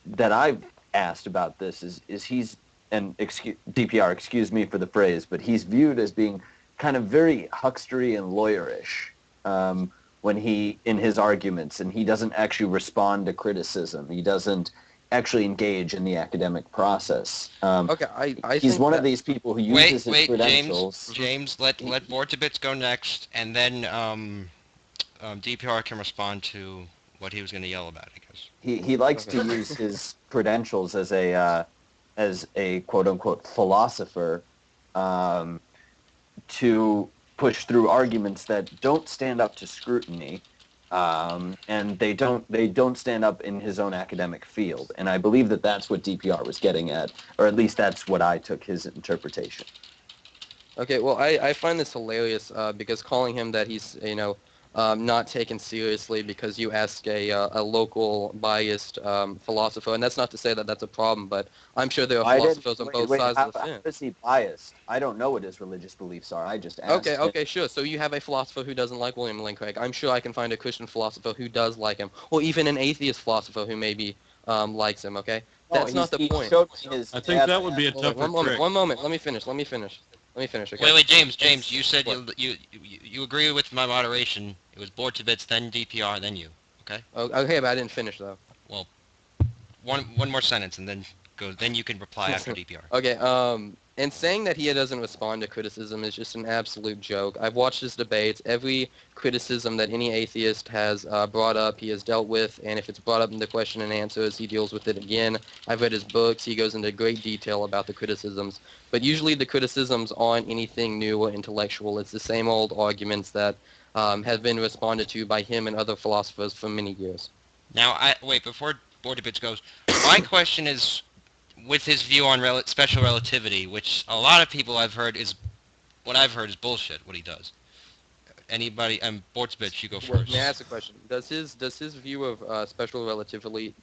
that I've asked about this is he's, and DPR, excuse me for the phrase, but he's viewed as being kind of very huckstery and lawyerish when he, in his arguments, and he doesn't actually respond to criticism. He doesn't actually engage in the academic process. Okay, I he's think one of these people who uses his credentials. James, let Bortibits go next, and then DPR can respond to what he was going to yell about, I guess. He likes to use his credentials as a quote unquote philosopher to push through arguments that don't stand up to scrutiny, and they don't stand up in his own academic field. And I believe that that's what DPR was getting at, or at least that's what I took his interpretation. Okay, well, I find this hilarious because calling him that he's, not taken seriously because you ask a local biased philosopher, and that's not to say that that's a problem, but I'm sure there are philosophers on both sides of the fence. How is he biased? I don't know what his religious beliefs are. I just asked him. Okay, sure. So you have a philosopher who doesn't like William Lane Craig. I'm sure I can find a Christian philosopher who does like him, or even an atheist philosopher who maybe likes him, okay? That's not the point. I think that would be a tougher trick. One moment. Let me finish, okay? Wait, James, you said you agree with my moderation. It was Bortibits, then DPR, then you, okay? Okay, but I didn't finish, though. Well, one more sentence, and then go. Then you can reply after DPR. Okay, and saying that he doesn't respond to criticism is just an absolute joke. I've watched his debates. Every criticism that any atheist has brought up, he has dealt with, and if it's brought up in the question and answers, he deals with it again. I've read his books. He goes into great detail about the criticisms, but usually the criticisms aren't anything new or intellectual. It's the same old arguments that have been responded to by him and other philosophers for many years. Now, before Bortibits goes, my question is, with his view on special relativity, which a lot of people I've heard is bullshit, what he does. Anybody, Bortibits, you go first. May I ask a question? Does his view of special relativity,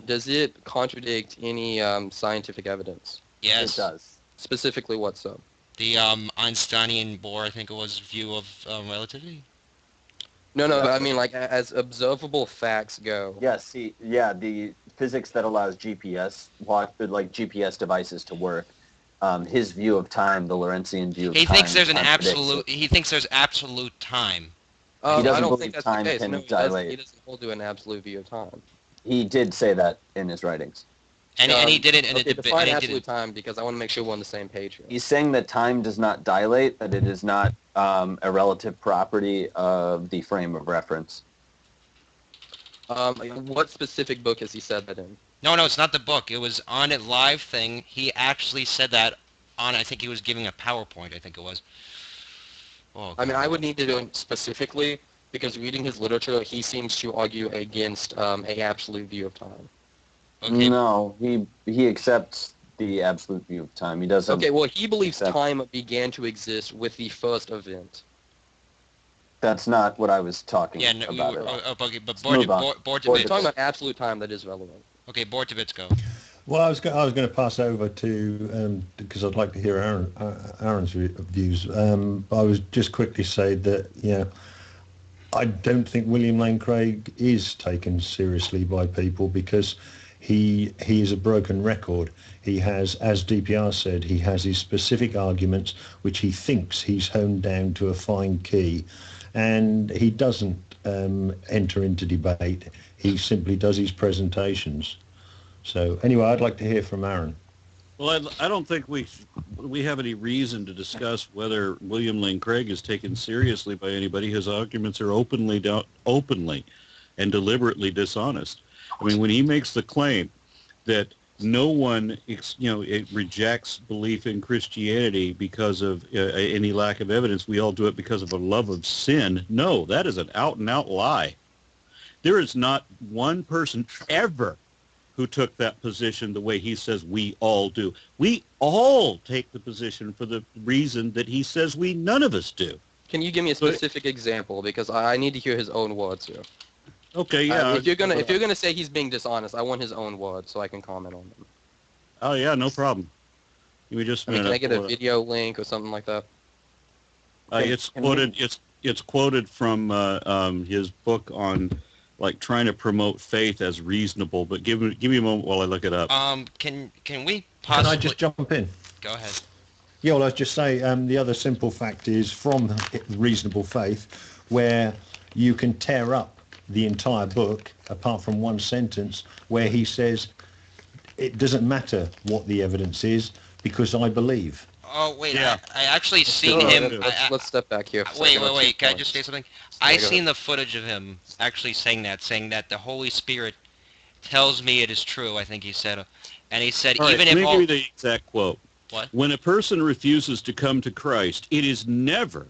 does it contradict any scientific evidence? Yes. It does. Specifically what so? The Einsteinian Bohr, I think it was, view of relativity? No, I mean, like, as observable facts go. Yes, the physics that allows GPS devices to work, his view of time, the Lorentzian view of time. He thinks there's absolute time. I don't believe think that's time the case. can No, dilate. he doesn't hold to an absolute view of time. He did say that in his writings. And he did it in a debate. Define absolute time, because I want to make sure we're on the same page here. He's saying that time does not dilate, that it is not a relative property of the frame of reference. What specific book has he said that in? No, it's not the book. It was on a live thing. He actually said that on, I think he was giving a PowerPoint, I think it was. Oh, I mean, I would need to do it specifically, because reading his literature, he seems to argue against a absolute view of time. Okay. No, he accepts the absolute view of time. He doesn't. Okay, well, he believes accept. time began to exist with the first event. That's not what I was talking Yeah, no, about. okay, but Move on. We're Bortibits. talking about absolute time that is relevant. Okay, Bortibits, go. Well, I was going to pass over to because I'd like to hear Aaron's views. I was just quickly say that I don't think William Lane Craig is taken seriously by people, because he is a broken record. He has, as DPR said, he has his specific arguments which he thinks he's honed down to a fine key, and he doesn't enter into debate. He simply does his presentations. So anyway, I'd like to hear from Aaron. Well, I don't think we have any reason to discuss whether William Lane Craig is taken seriously by anybody. His arguments are openly and deliberately dishonest. I mean, when he makes the claim that no one, it rejects belief in Christianity because of any lack of evidence, we all do it because of a love of sin. No, that is an out-and-out lie. There is not one person ever who took that position the way he says we all do. We all take the position for the reason that he says none of us do. Can you give me a specific example? Because I need to hear his own words here. Okay, yeah. If you're gonna say he's being dishonest, I want his own words so I can comment on them. Oh yeah, no problem. Give me just a minute. Can I get a video link or something like that? It's quoted. It's quoted from his book on trying to promote faith as reasonable. But give me a moment while I look it up. Can we possibly? Can I just jump in? Go ahead. Yeah, well, I'll just say the other simple fact is from Reasonable Faith, where you can tear up the entire book, apart from one sentence, where he says, it doesn't matter what the evidence is, because I believe. Oh, wait, yeah. I actually seen him... Let's step back here. Wait, can I just say something? I seen the footage of him actually saying that the Holy Spirit tells me it is true, I think he said. And he said, all right, even let if me give you the exact quote. What? When a person refuses to come to Christ, it is never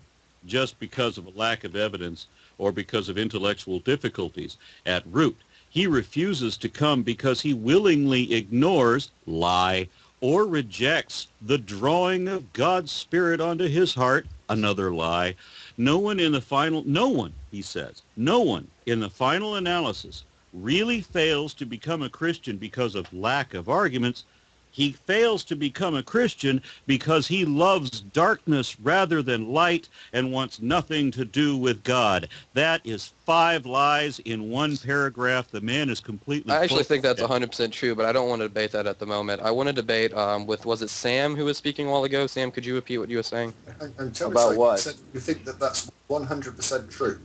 just because of a lack of evidence or because of intellectual difficulties. At root, he refuses to come because he willingly ignores, lie, or rejects the drawing of God's Spirit onto his heart, another lie. No one, he says, no one in the final analysis really fails to become a Christian because of lack of arguments. He fails to become a Christian because he loves darkness rather than light and wants nothing to do with God. That is 5 lies in one paragraph. The man is completely... I actually think that's 100% true, but I don't want to debate that at the moment. I want to debate with, was it Sam who was speaking a while ago? Sam, could you repeat what you were saying? And tell About me, what? so you think that that's 100% true?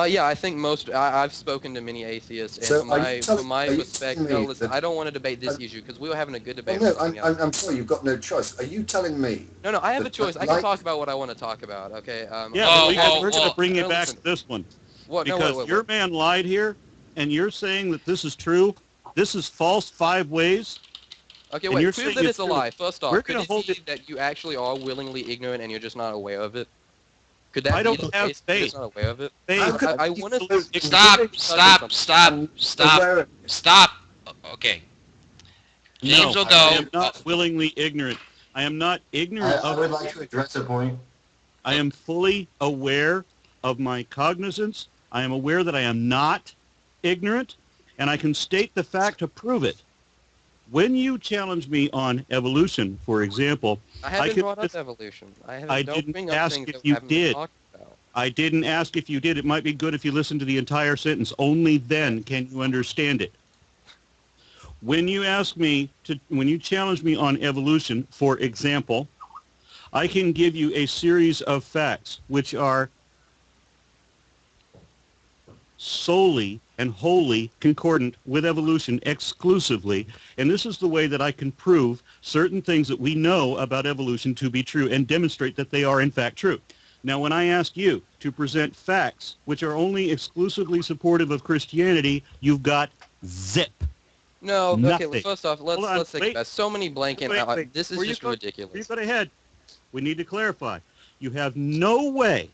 Yeah, I think I've spoken to many atheists, and So from my respect, listen, I don't want to debate this issue, because we were having a good debate. No, I'm sorry, you've got no choice. Are you telling me... No, I have a choice. I can talk about what I want to talk about, okay? We're going to bring you back to this one. What? Because your man lied here, and you're saying that this is true. This is false 5 ways. Okay, wait, prove that it's a lie. First off, could it be that you actually are willingly ignorant and you're just not aware of it? Could that I don't be the have case? faith. You're just not aware of it? I want to... Stop. Okay. James no, will go. I am not willingly ignorant. I am not ignorant I of... would like to address a point. I am fully aware of my cognizance. I am aware that I am not ignorant, and I can state the fact to prove it. When you challenge me on evolution, for example, I haven't brought up evolution. I didn't ask if you did. I didn't ask if you did. It might be good if you listen to the entire sentence. Only then can you understand it. When you challenge me on evolution, for example, I can give you a series of facts which are solely and wholly concordant with evolution exclusively, and this is the way that I can prove certain things that we know about evolution to be true and demonstrate that they are in fact true. Now, when I ask you to present facts which are only exclusively supportive of Christianity, you've got zip. No, Nothing. okay, first off, let's think about it. So many blanket... This is just ridiculous. You got ahead. We need to clarify. You have no way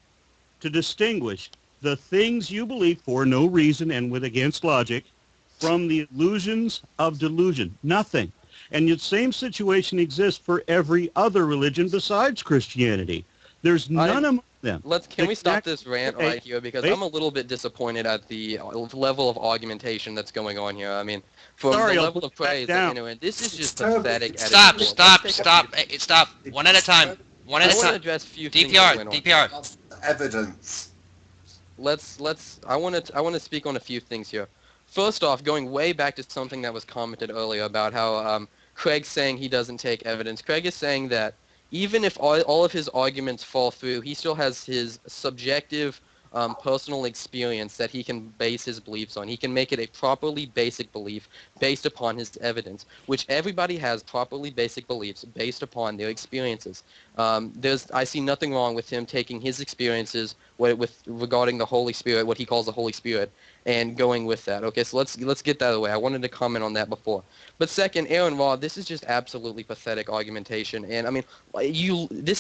to distinguish the things you believe for no reason and with against logic from the illusions of delusion. Nothing. And the same situation exists for every other religion besides Christianity. There's none among them. Can we stop this rant right here? Because I'm a little bit disappointed at the level of argumentation that's going on here. I mean, from the level of praise, this is just pathetic. Stop. One at a time. I want to address a few things. DPR. Evidence. I want to speak on a few things here. first off, going way back to something that was commented earlier about how Craig's saying he doesn't take evidence. Craig is saying that even if all of his arguments fall through, he still has his subjective personal experience that he can base his beliefs on. He can make it a properly basic belief based upon his evidence, which everybody has properly basic beliefs based upon their experiences. I see nothing wrong with him taking his experiences regarding the Holy Spirit, what he calls the Holy Spirit, and going with that. Okay, so let's get that away. I wanted to comment on that before. But second, AronRa, this is just absolutely pathetic argumentation. And I mean,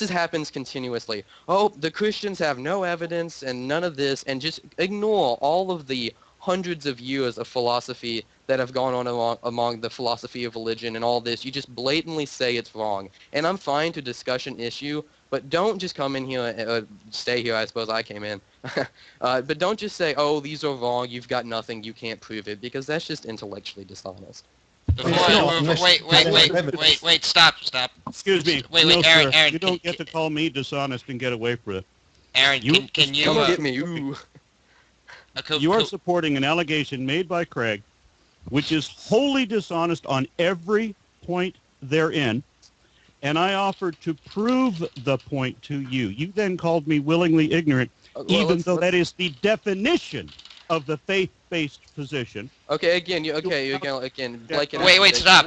happens continuously. Oh, the Christians have no evidence and none of this, and just ignore all of the hundreds of years of philosophy that have gone on among the philosophy of religion and all this. You just blatantly say it's wrong. And I'm fine to discuss an issue, but don't just come in here, stay here, I suppose I came in. But don't just say, oh, these are wrong, you've got nothing, you can't prove it, because that's just intellectually dishonest. Wait, stop. Excuse me. Wait, Aaron. You don't get to call me dishonest and get away from it. Aaron, can you... Don't get me, ooh. You are supporting an allegation made by Craig, which is wholly dishonest on every point therein, and I offered to prove the point to you. You then called me willingly ignorant, even though that is the definition of the faith-based position. Okay, again, like... Wait, stop.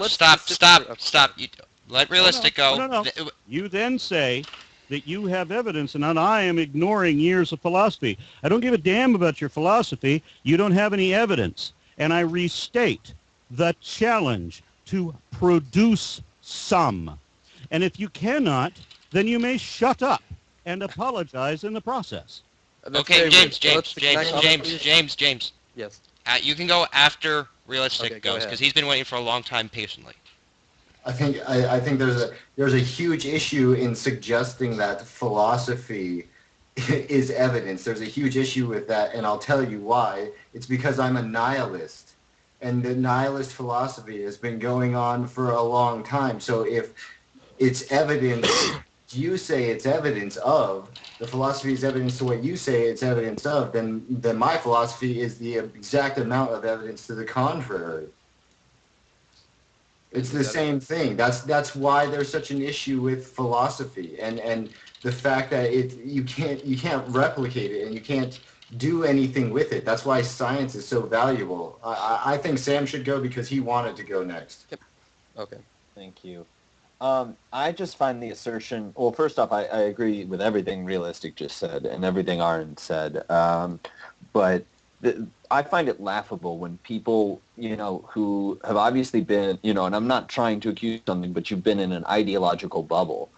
Let realistic go. No. You then say that you have evidence, and I am ignoring years of philosophy. I don't give a damn about your philosophy. You don't have any evidence. And I restate the challenge to produce some. And if you cannot, then you may shut up and apologize in the process. Okay, James. Yes. You can go after realistic goes, ahead. because he's been waiting for a long time patiently. I think there's a huge issue in suggesting that philosophy is evidence. There's a huge issue with that, and I'll tell you why. It's because I'm a nihilist, and the nihilist philosophy has been going on for a long time. So if it's evidence, you say it's evidence of, the philosophy is evidence to what you say it's evidence of, then my philosophy is the exact amount of evidence to the contrary. It's the same thing. That's why there's such an issue with philosophy, and the fact that you can't replicate it and you can't do anything with it. That's why science is so valuable. I think Sam should go because he wanted to go next. Okay. Thank you. I just find the assertion, well, first off, I agree with everything Realistic just said and everything Aaron said, but I find it laughable when people, who have obviously been, and I'm not trying to accuse something, but you've been in an ideological bubble.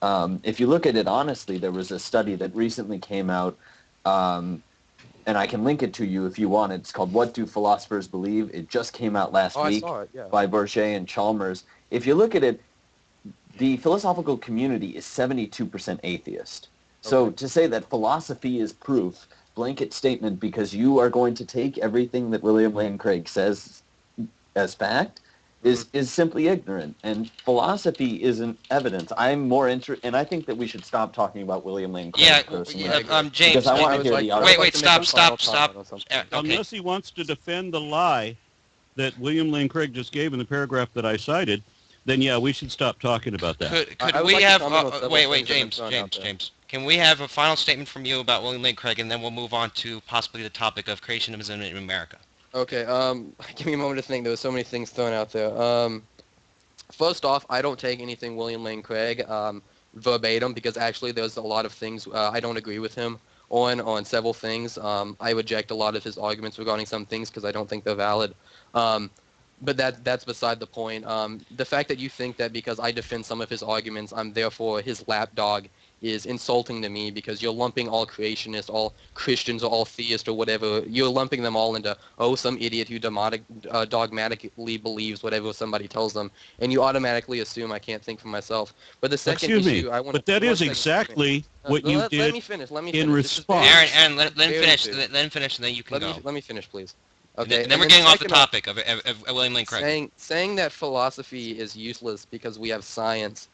If you look at it honestly, there was a study that recently came out, and I can link it to you if you want. It's called What Do Philosophers Believe? It just came out last week by Bourget and Chalmers. If you look at it, the philosophical community is 72% atheist. So to say that philosophy is proof, blanket statement, because you are going to take everything that William Lane Craig says as fact is simply ignorant. And philosophy isn't evidence. I'm more interested, and I think that we should stop talking about William Lane Craig personally. James. Because I want to hear the argument. Wait, stop. Unless he wants to defend the lie that William Lane Craig just gave in the paragraph that I cited, then yeah, we should stop talking about that. Could we have... wait, James. Can we have a final statement from you about William Lane Craig, and then we'll move on to possibly the topic of creationism in America? Okay, give me a moment to think. There were so many things thrown out there. First off, I don't take anything William Lane Craig verbatim, because actually there's a lot of things I don't agree with him on several things. I reject a lot of his arguments regarding some things because I don't think they're valid. But that's beside the point. The fact that you think that because I defend some of his arguments, I'm therefore his lapdog is insulting to me, because you're lumping all creationists, all Christians, or all theists, or whatever. You're lumping them all into, some idiot who dogmatically believes whatever somebody tells them, and you automatically assume I can't think for myself. But the second issue, I want to... But that is exactly what you did. Let me finish. In response. Aaron, let him finish, and then you can go. Let me finish, please. Okay. And then we're getting off the topic of William Lane Craig. Saying that philosophy is useless because we have science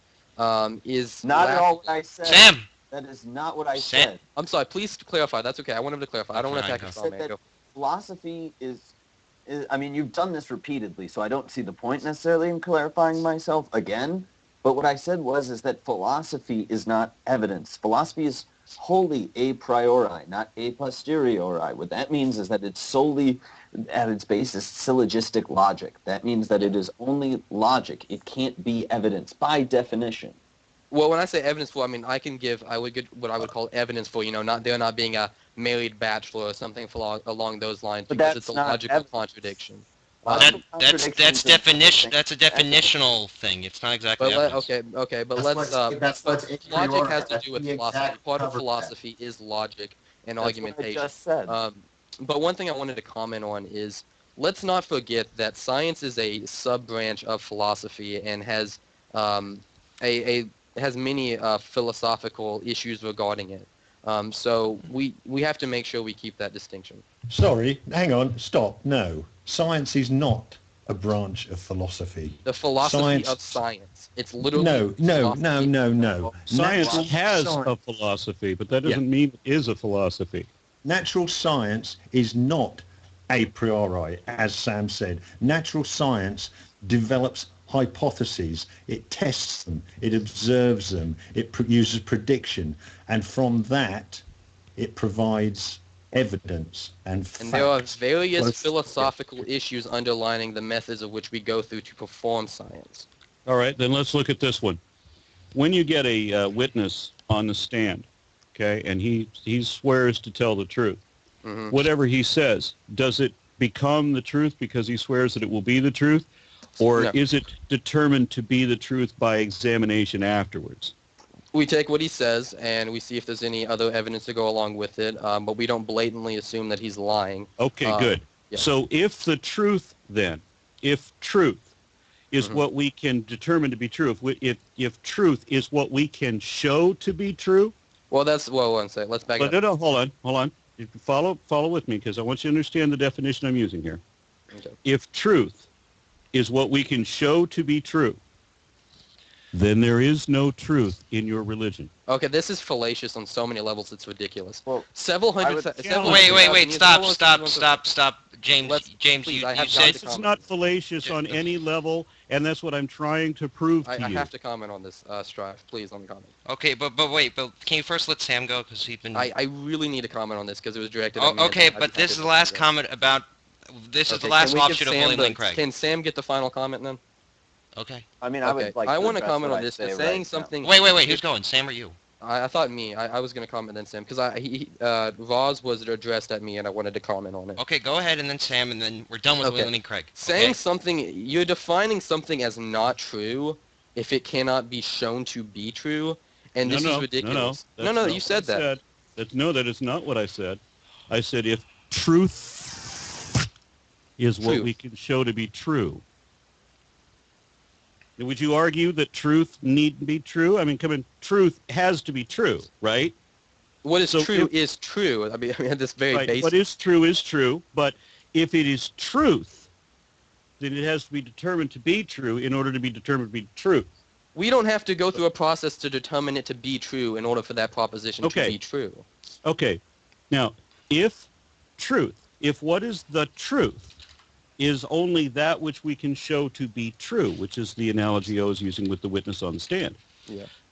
is not at all what I said. Sam! That is not what I said. I'm sorry, please clarify. That's okay. I want him to clarify. I don't want to attack his philosophy I mean, you've done this repeatedly, so I don't see the point necessarily in clarifying myself again. But what I said is that philosophy is not evidence. Philosophy is wholly a priori, not a posteriori. What that means is that it's solely, at its basis, syllogistic logic. That means that it is only logic. It can't be evidence by definition. Well, when I say evidence for, I mean I would get what I would call evidence for, there not being a married bachelor or something along those lines, But because that's it's a not logical evidence. contradiction. That's definition. That's a definitional thing. It's not exactly But evidence. okay, but That's what's a logic priori. has to That's do with the philosophy. exact Part of cover philosophy is logic and That's argumentation. what I just said. But one thing I wanted to comment on is, let's not forget that science is a sub-branch of philosophy and has has many philosophical issues regarding it. So we have to make sure we keep that distinction. Sorry, hang on, stop. No, science is not a branch of philosophy. The philosophy of science. It's literally No. Science Natural has science. a philosophy, but that doesn't mean it is a philosophy. Natural science is not a priori, as Sam said. Natural science develops hypotheses, it tests them, it observes them, it uses prediction, and from that it provides evidence and facts. And there are various Both- philosophical issues underlining the methods of which we go through to perform science. All right, then let's look at this one. When you get a witness on the stand, okay, and he swears to tell the truth, whatever he says, does it become the truth because he swears that it will be the truth? Or No. is it determined to be the truth by examination afterwards? We take what he says and we see if there's any other evidence to go along with it, but we don't blatantly assume that he's lying. Okay, good. Yeah. So if the truth then, if truth is what we can determine to be true, if truth is what we can show to be true. Well, one second. Let's back up. No, hold on. You can follow with me because I want you to understand the definition I'm using here. Okay. If truth is what we can show to be true, then there is no truth in your religion. Okay, this is fallacious on so many levels, it's ridiculous. Well, Several hundred... Wait, stop. James, please, you I have said... to It's not fallacious on any level, and that's what I'm trying to prove to you. I have to comment on this, Strife. Please, let me comment. Okay, but can you first let Sam go? Because he's been... I really need to comment on this because it was directed at me. Okay, but this is the last comment about... This is the last offshoot of William Lane Craig. Can Sam get the final comment then? Okay. I mean, I would like I to want to address comment what on I this. say Saying right something... Wait, who's going? Sam or you? I thought me. I was going to comment then Sam because Roz was addressed at me and I wanted to comment on it. Okay, go ahead and then Sam, and then we're done with William Lane Craig. Saying something, you're defining something as not true if it cannot be shown to be true, and this is ridiculous. No, you said that. That is not what I said. I said if truth is what we can show to be true. Would you argue that truth needn't be true? I mean, truth has to be true, right? What is true is true. I mean, this very basic. What is true, but if it is truth, then it has to be determined to be true in order to be determined to be truth. We don't have to go through a process to determine it to be true in order for that proposition to be true. Okay. Now, if what is the truth is only that which we can show to be true, which is the analogy I was using with the witness on the stand,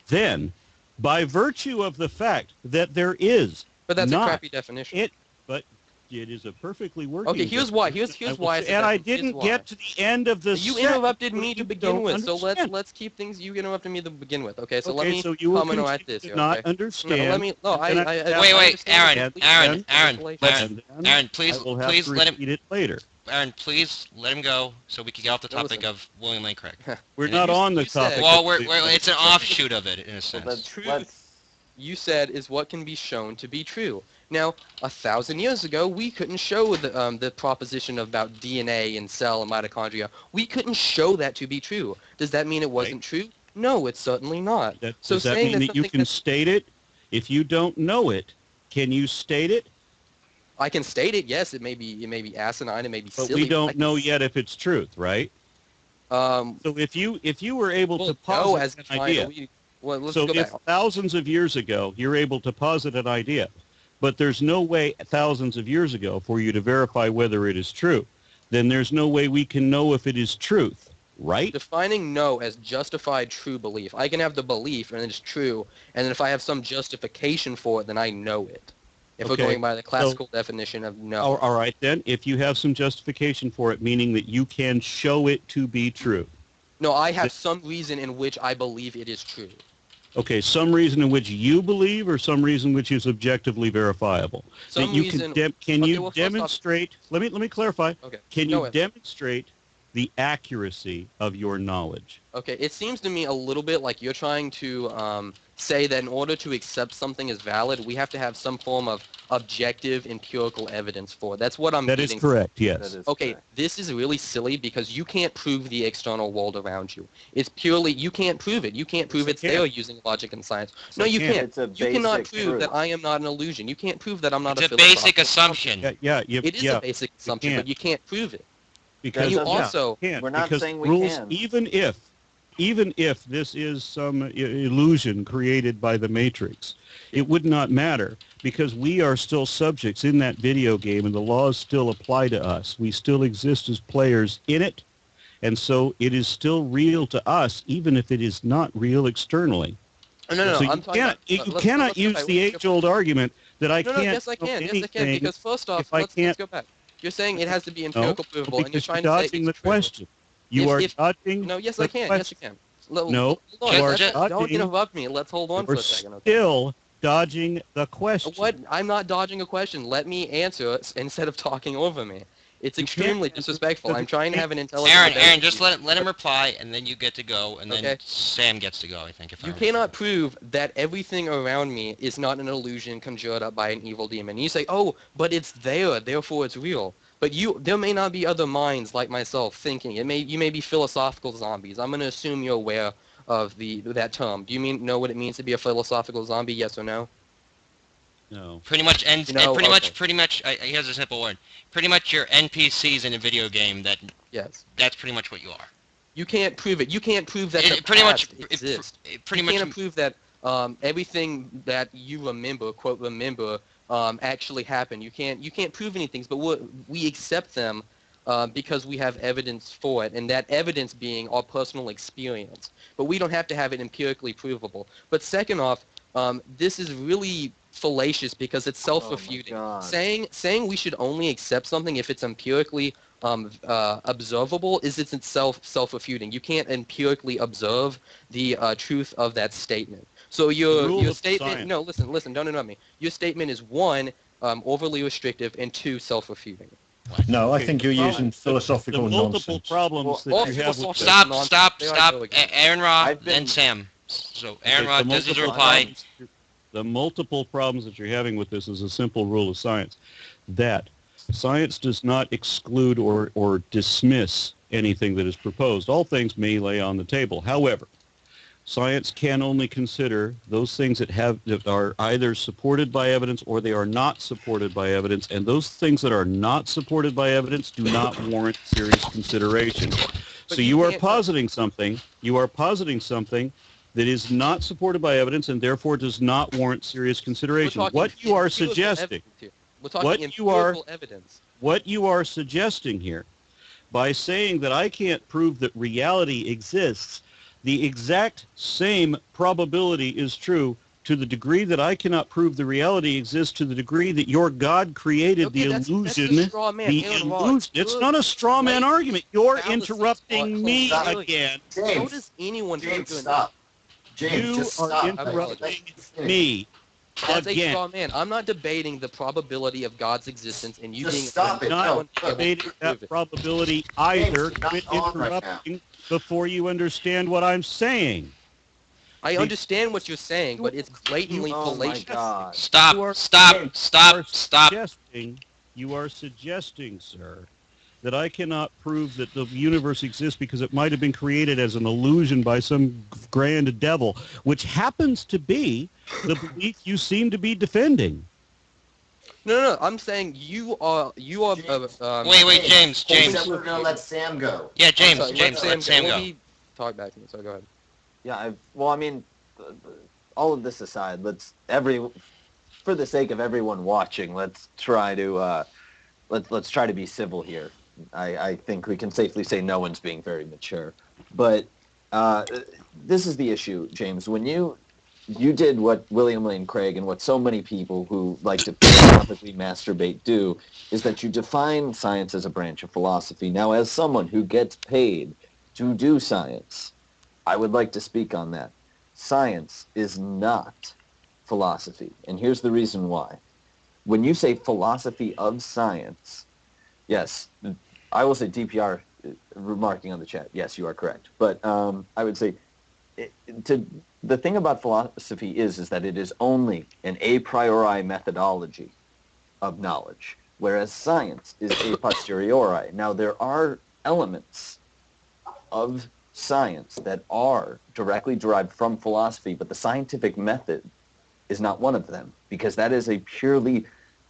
then by virtue of the fact that there is But that's a crappy definition. But it is a perfectly working Okay, here's why. Here's why. And I didn't get to the end of the You interrupted me to begin with, so let's keep things. You interrupted me to begin with. Okay, so let me comment on this. You not understand. Wait, Aaron, please let him eat it later. Aaron, please let him go so we can get off the topic of William Lane Craig. We're not on the topic. Well, it's an offshoot of it in a sense. Well, Truth, you said, is what can be shown to be true. Now, 1,000 years ago, we couldn't show the proposition about DNA and cell and mitochondria. We couldn't show that to be true. Does that mean it wasn't true? No, it's certainly not. Does that mean that you can state it? If you don't know it, can you state it? I can state it. Yes, it may be asinine. It may be silly. But we don't know yet if it's truth, right? So if you were able to posit an idea, if thousands of years ago you're able to posit an idea, but there's no way thousands of years ago for you to verify whether it is true, then there's no way we can know if it is truth, right? Defining no as justified true belief. I can have the belief and it's true, and then if I have some justification for it, then I know it. If we're Okay, going by the classical definition of no. All right, then, if you have some justification for it, meaning that you can show it to be true. No, I have some reason in which I believe it is true. Okay, some reason in which you believe, or some reason which is objectively verifiable. Some that you reason. can Okay, you well, first off- demonstrate? Let me clarify. Okay. Can Go you ahead. demonstrate the accuracy of your knowledge? Okay, it seems to me a little bit like you're trying to say that in order to accept something as valid, we have to have some form of objective empirical evidence for it. That's what I'm That is getting. correct. Yes. That is Okay, correct. this is really silly because you can't prove the external world around you. It's purely, you can't prove it. You can't prove Yes, I it's can. there using logic and science. No, I you can. can't. It's a You cannot basic prove that truth. I am not an illusion. You can't prove that I'm not It's a a basic philosophical assumption. Yeah. It is a basic assumption, can't. but you can't prove it. Because you doesn't- also, can't, We're not because saying we rules, can. even if this is some illusion created by the Matrix, it would not matter because we are still subjects in that video game and the laws still apply to us. We still exist as players in it, and so it is still real to us, even if it is not real externally. no, So I'm talking about, you let's cannot go use back. the age-old argument that I No, can't yes I know can, anything because first off, if I let's can't. go back. You're saying it has to be No, empirical provable, and you're because trying you're to say dodging it's the true. question. You are dodging No, yes the I can, question. yes I can. No, hold you on, are don't dodging- interrupt me. Let's hold on for You're a second. Okay? still dodging the question. What? I'm not dodging a question. Let me answer it instead of talking over me. It's You extremely can't- disrespectful. I'm trying to have an intelligent Aaron, debate. just let him reply, and then you get to go, and then Okay. Sam gets to go, I think. If You I cannot prove that everything around me is not an illusion conjured up by an evil demon. You say, oh, but it's there, therefore it's real. But there may not be other minds like myself thinking. You may be philosophical zombies. I'm going to assume you're aware of that term. Do you know what it means to be a philosophical zombie? Yes or no? No. Pretty much, and No? pretty Okay. much, here's a simple word. Pretty much your NPCs in a video game, Yes. that's pretty much what you are. You can't prove it. You can't prove that the Pretty much, past exists. pretty You can't much, prove that everything that you remember, quote remember, actually happened. You can't prove anything, but we accept them because we have evidence for it, and that evidence being our personal experience. But we don't have to have it empirically provable. But second off, this is really fallacious because it's self-refuting. God. Saying we should only accept something if it's empirically observable is it's itself self-refuting. You can't empirically observe the truth of that statement. So The your rule of statement, science. no, listen, don't interrupt me. Your statement is one, overly restrictive, and two, self-refuting. No, I Okay, think the you're problem- using philosophical the multiple nonsense. problems Well, that you have with philosophical this. stop, There I go again. Aaron Ra, I've been- then Sam. So Aaron Okay, Ra the does his multiple reply. problems- The multiple problems that you're having with this is a simple rule of science, that science does not exclude or dismiss anything that is proposed. All things may lay on the table. However, science can only consider those things that are either supported by evidence or they are not supported by evidence, and those things that are not supported by evidence do not warrant serious consideration. But So you you are can't- positing something. That is not supported by evidence and therefore does not warrant serious consideration. We're talking What you are empirical suggesting, evidence here. We're talking what you are- empirical evidence. what you are suggesting here, by saying that I can't prove that reality exists, the exact same probability is true to the degree that I cannot prove the reality exists, to the degree that your God created Okay, the that's illusion. the straw man. The Aaron Ra, illusion. It's you're not a straw man right. argument. You're Fallacies interrupting are me hilarious. again. So James, does anyone who James, doing stop. James, You just are stop. interrupting Let me That's a again. straw man. I'm not debating the probability of God's existence and you Just being stop it. Not No, able to debating prove that it. probability either. James, you're Quit not on right now. interrupting before you understand what I'm saying. I understand what you're saying, but it's blatantly Oh my fallacious. God. Stop, You are- stop. You are suggesting, sir, that I cannot prove that the universe exists because it might have been created as an illusion by some grand devil, which happens to be the belief you seem to be defending. No, I'm saying you are. Wait, James. James, we're gonna let Sam go. Yeah, I'm James, sorry, let Sam Let go. me talk back to me. So go ahead. Yeah, well, I mean, all of this aside, for the sake of everyone watching, let's try to let's try to be civil here. I think we can safely say no one's being very mature. But this is the issue, James. When you did what William Lane Craig and what so many people who like to philosophically masturbate do, is that you define science as a branch of philosophy. Now, as someone who gets paid to do science, I would like to speak on that. Science is not philosophy, and here's the reason why. When you say philosophy of science, yes, I will say DPR remarking on the chat. Yes, you are correct. But I would say the thing about philosophy is that it is only an a priori methodology of knowledge, whereas science is a posteriori. Now, there are elements of science that are directly derived from philosophy, but the scientific method is not one of them, because that is a purely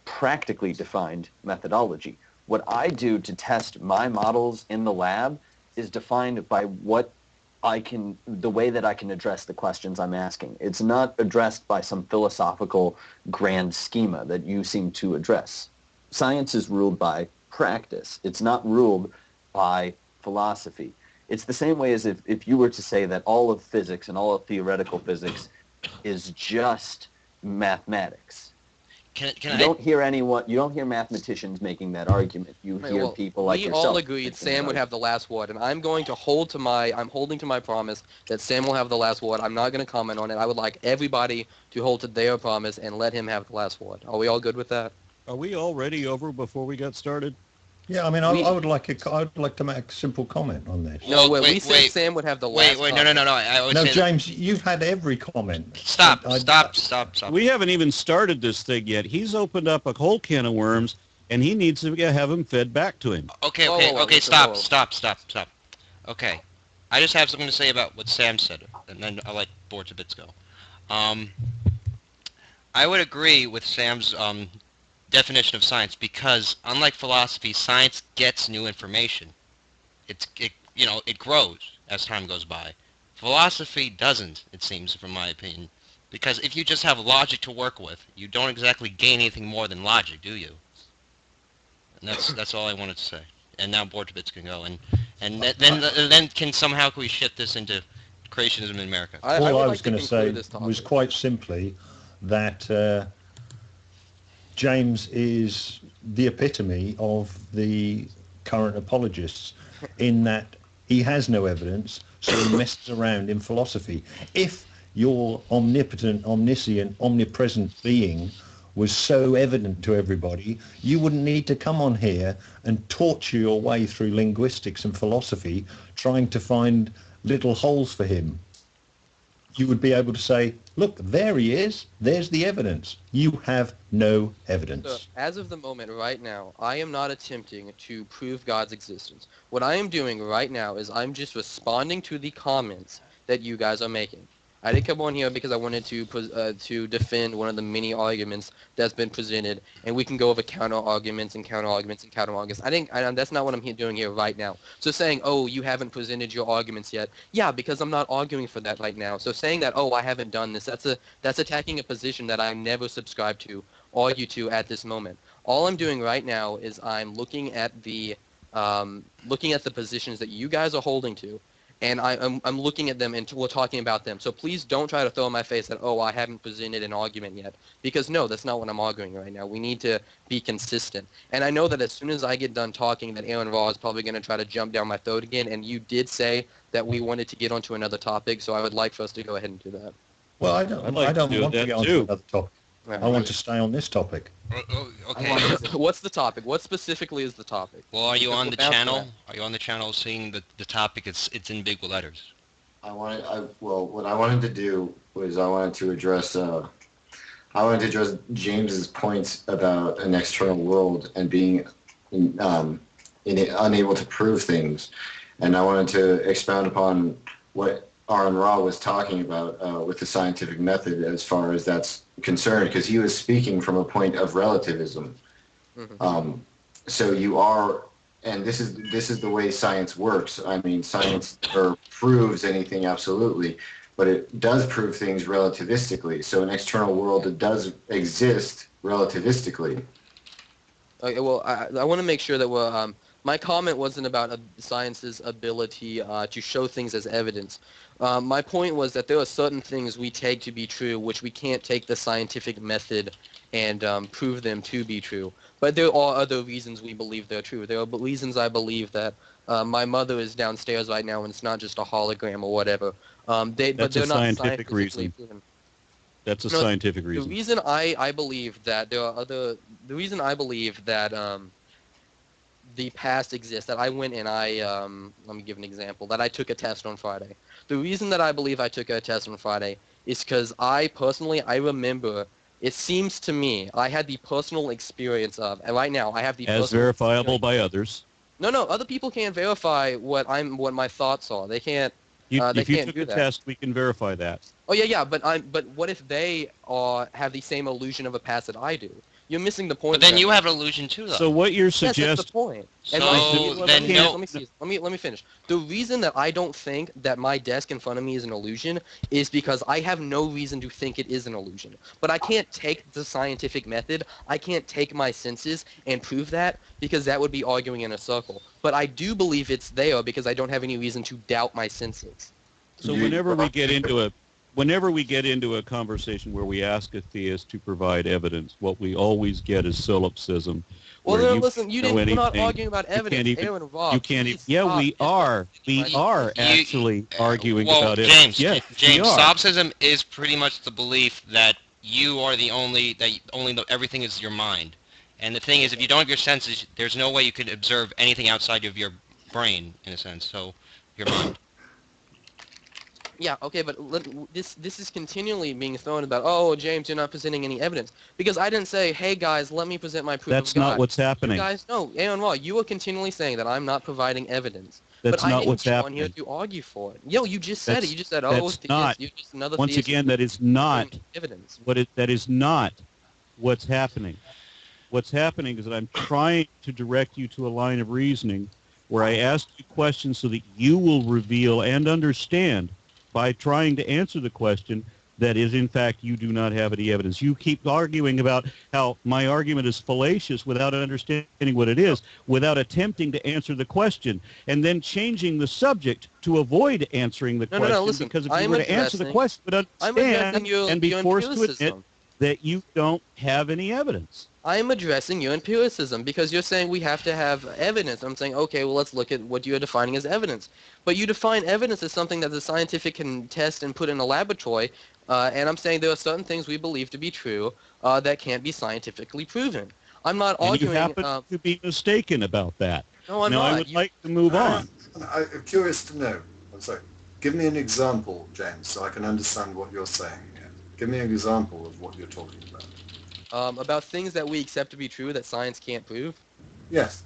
practically defined methodology. What I do to test my models in the lab is defined by the way that I can address the questions I'm asking. It's not addressed by some philosophical grand schema that you seem to address. Science is ruled by practice. It's not ruled by philosophy. It's the same way as if you were to say that all of physics and all of theoretical physics is just mathematics. You don't hear mathematicians making that argument. You hear people like yourself. We all agreed Sam would have the last word, and I'm holding to my promise that Sam will have the last word. I'm not going to comment on it. I would like everybody to hold to their promise and let him have the last word. Are we all good with that? Are we already over before we got started? Yeah, I mean, I would like to make a simple comment on this. No, we said Sam would have the last. Wait, no, James, you've had every comment. Stop. We haven't even started this thing yet. He's opened up a whole can of worms, and he needs to have them fed back to him. Okay, stop. Okay, I just have something to say about what Sam said, and then I'll let Board to Bits go. I would agree with Sam's definition of science, because unlike philosophy, science gets new information. It grows as time goes by. Philosophy doesn't, it seems, from my opinion, because if you just have logic to work with, you don't exactly gain anything more than logic, do you? And that's all I wanted to say. And now Board to Bits can go, and then can we shift this into creationism in America? All I was going to say was quite simply that James is the epitome of the current apologists, in that he has no evidence, so he messes around in philosophy. If your omnipotent, omniscient, omnipresent being was so evident to everybody, you wouldn't need to come on here and torture your way through linguistics and philosophy trying to find little holes for him. You would be able to say, look, there he is. There's the evidence. You have no evidence. So, as of the moment right now, I am not attempting to prove God's existence. What I am doing right now is I'm just responding to the comments that you guys are making. I didn't come on here because I wanted to defend one of the many arguments that's been presented, and we can go over counter-arguments and counter-arguments and counter-arguments. That's not what I'm doing here right now. So saying, oh, you haven't presented your arguments yet, yeah, because I'm not arguing for that right now. So saying that, oh, I haven't done this, that's attacking a position that I never subscribed to, argue to at this moment. All I'm doing right now is I'm looking at the positions that you guys are holding to, and I'm looking at them and we're talking about them. So please don't try to throw in my face that, oh, I haven't presented an argument yet. Because no, that's not what I'm arguing right now. We need to be consistent. And I know that as soon as I get done talking, that AronRa is probably going to try to jump down my throat again. And you did say that we wanted to get onto another topic, so I would like for us to go ahead and do that. Well, I don't want to get onto another topic. I want to stay on this topic. Okay. What's the topic? What specifically is the topic? Well, are you on the channel? Are you on the channel seeing the topic? It's in big letters. What I wanted to do was I wanted to address James's points about an external world and being unable to prove things, and I wanted to expound upon what AronRa was talking about with the scientific method as far as that's concerned, because he was speaking from a point of relativism. Mm-hmm. So you are, and this is the way science works. I mean, science never proves anything absolutely, but it does prove things relativistically. So an external world does exist relativistically. Okay, well, I want to make sure that we're My comment wasn't about science's ability to show things as evidence. My point was that there are certain things we take to be true which we can't take the scientific method and prove them to be true. But there are other reasons we believe they're true. There are reasons I believe that my mother is downstairs right now and it's not just a hologram or whatever. But That's a they're not scientific scientifically reason. proven. That's a No, scientific the reason. reason I believe that there are other, the reason I believe that the past exists, that I went and let me give an example, that I took a test on Friday. The reason that I believe I took a test on Friday is because I remember, it seems to me, I had the personal experience of, and right now I have the As personal verifiable experience. by others. No, other people can't verify what my thoughts are. They can't, they If you can't took do a that. test, we can verify that. Oh yeah, but what if they have the same illusion of a past that I do? You're missing the point. But then of that. you have an illusion too, though. So what you're Yes, that's the suggesting... point. So let me no. let me finish. The reason that I don't think that my desk in front of me is an illusion is because I have no reason to think it is an illusion. But I can't take the scientific method. I can't take my senses and prove that because that would be arguing in a circle. But I do believe it's there because I don't have any reason to doubt my senses. So whenever we get into a conversation where we ask a theist to provide evidence, what we always get is solipsism. Well, where then listen, we're not anything. arguing about evidence. Aaron, Rob, You can't even. please Yeah, stop. we are. We are actually arguing about it. James, Yes, James, we are. solipsism is pretty much the belief that you are the only, everything is your mind. And the thing is, if you don't have your senses, there's no way you could observe anything outside of your brain, in a sense. So, your mind. Yeah, okay, but this is continually being thrown about, oh, James, you're not presenting any evidence. Because I didn't say, hey, guys, let me present my proof That's of God. not what's happening. You guys, no, Aaron Raw, you are continually saying that I'm not providing evidence. That's but not I what's didn't come on here happening. to argue for it. Yo, you just said it. You just said, oh, That's theist, not. you're just another Once theist again, who's that is not evidence. that is not what's happening. What's happening is that I'm trying to direct you to a line of reasoning where I ask you questions so that you will reveal and understand by trying to answer the question that is, in fact, you do not have any evidence. You keep arguing about how my argument is fallacious without understanding what it is, without attempting to answer the question, and then changing the subject to avoid answering the question. No, listen, Because if you were to answer the question, but understand and be forced to admit that you don't have any evidence. I'm addressing your empiricism because you're saying we have to have evidence. I'm saying, okay, well, let's look at what you're defining as evidence. But you define evidence as something that the scientific can test and put in a laboratory, and I'm saying there are certain things we believe to be true that can't be scientifically proven. I'm not arguing... And you happen to be mistaken about that. No, I'm now, not. I would like to move on. I'm curious to know. I'm sorry. Give me an example, James, so I can understand what you're saying here. Give me an example of what you're talking about. About things that we accept to be true that science can't prove. Yes.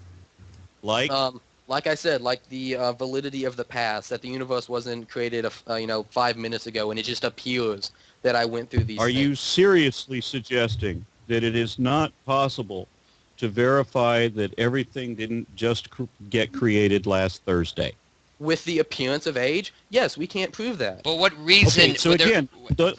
Like I said, like the validity of the past, that the universe wasn't created 5 minutes ago, and it just appears that I went through these Are things. you seriously suggesting that it is not possible to verify that everything didn't just get created last Thursday? With the appearance of age? Yes, we can't prove that. But what reason... Okay, so again,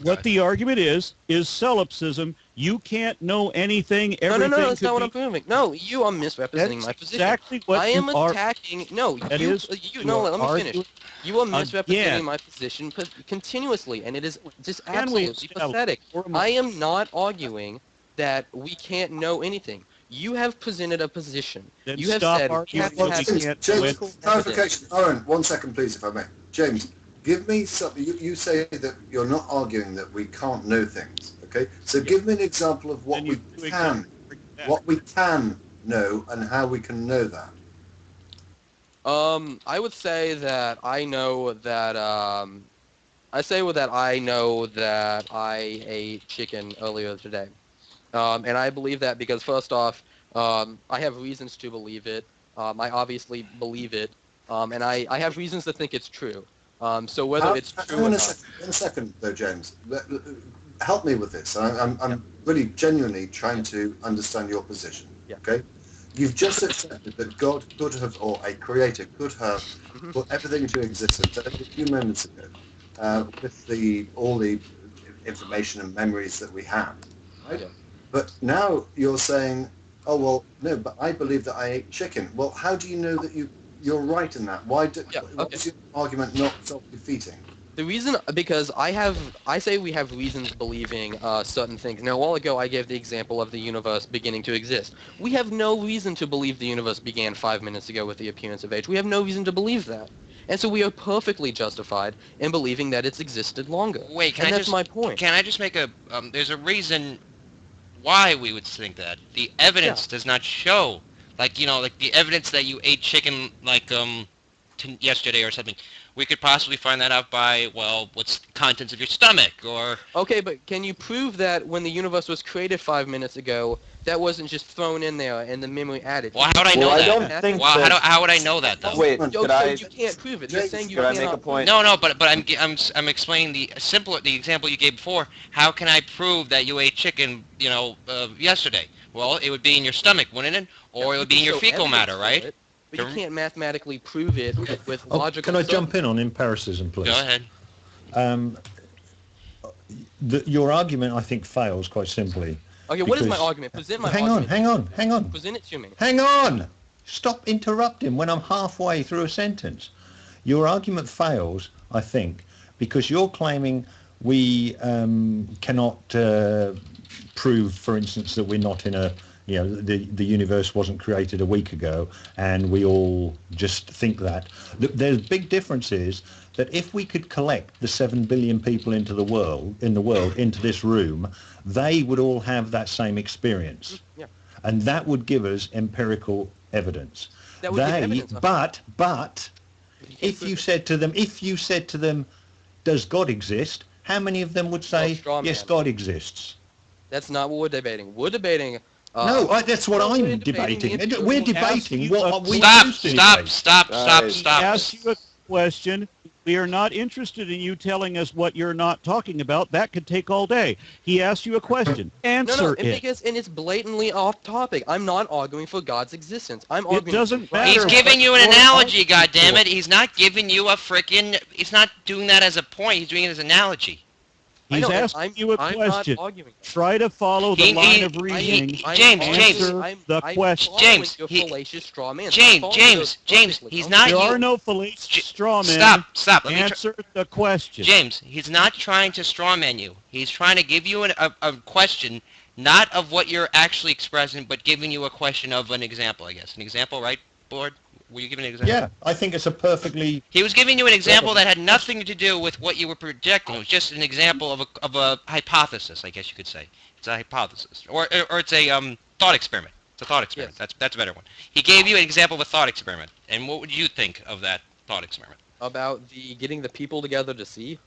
what the argument is solipsism. You can't know anything. Everything No, that's not what I'm proving. No, you are misrepresenting my position. Exactly what I am you are. attacking... No, That you... is, No, let me finish. You are misrepresenting again, my position continuously, and it is just Can we absolutely pathetic. I am not arguing that we can't know anything. You have presented a position. Then You have stop said... arguing we have what to we have can't James, do. clarification. Aaron, 1 second, please, if I may. James, give me something. You say that you're not arguing that we can't know things, okay? So give me an example of what we can know and how we can know that. I would say that I know that, I ate chicken earlier today. And I believe that because, first off, I have reasons to believe it. I obviously believe it. And I have reasons to think it's true. So whether it's true or not... 1 second, though, James. Help me with this. I'm really genuinely trying to understand your position. Yeah. Okay? You've just accepted that God could have, or a creator could have, put everything into existence a few moments ago with all the information and memories that we have. Right? Yeah. But now you're saying Oh, well, no, but I believe that I ate chicken. Well, how do you know that you're right in that? Why Yeah, what okay. is your argument not self-defeating? The reason, because I say we have reasons believing certain things. Now, a while ago, I gave the example of the universe beginning to exist. We have no reason to believe the universe began 5 minutes ago with the appearance of age. We have no reason to believe that. And so we are perfectly justified in believing that it's existed longer. Wait, And that's my point. Can I just make a? There's a reason why we would think that. The evidence does not show, like like the evidence that you ate chicken yesterday or something. We could possibly find that out by, well, what's the contents of your stomach, or... Okay, but can you prove that when the universe was created 5 minutes ago, that wasn't just thrown in there and the memory added? Well, how would I know that? I don't think that... How would I know that, though? Wait, So you can't prove it. You're saying you Could I cannot make a point? No, but I'm explaining the example you gave before. How can I prove that you ate chicken, yesterday? Well, it would be in your stomach, wouldn't it? Or it would be in your fecal matter, right? But you can't mathematically prove it with logical... Can I jump in on empiricism, please? Go ahead. Your argument, I think, fails quite simply. Okay, what is my argument? Present my argument. Hang on. Present it to me. Hang on! Stop interrupting when I'm halfway through a sentence. Your argument fails, I think, because you're claiming we cannot prove, for instance, that we're not in a... the universe wasn't created a week ago, and we all just think that. There's big difference is that if we could collect the 7 billion people in the world into this room, they would all have that same experience. Yeah. And that would give us empirical evidence. That would give evidence. But if you said to them, does God exist? How many of them would say, yes, God exists? That's not what we're debating. We're debating... No, that's what I'm debating. We're debating what we Stop. Ask you a question. We are not interested in you telling us what you're not talking about. That could take all day. He asked you a question. Answer it. And it's blatantly off topic. I'm not arguing for God's existence. I'm arguing... It doesn't matter. He's giving you an analogy, goddammit. He's not giving you a frickin'... He's not doing that as a point. He's doing it as an analogy. He's asking you a question. I'm not arguing. Try to follow the line of reasoning. James, the question. James, fallacious straw man. James, he's not... There are no fallacious straw men. Stop. Answer the question. James, he's not trying to straw man you. He's trying to give you a question, not of what you're actually expressing, but giving you a question of an example, I guess. An example, right, Board? Were you giving an example? Yeah, I think it's a perfectly... He was giving you an example that had nothing to do with what you were projecting. It was just an example of a hypothesis, I guess you could say. It's a hypothesis. Or it's a thought experiment. It's a thought experiment. Yes. That's a better one. He gave you an example of a thought experiment. And what would you think of that thought experiment? About getting the people together to see?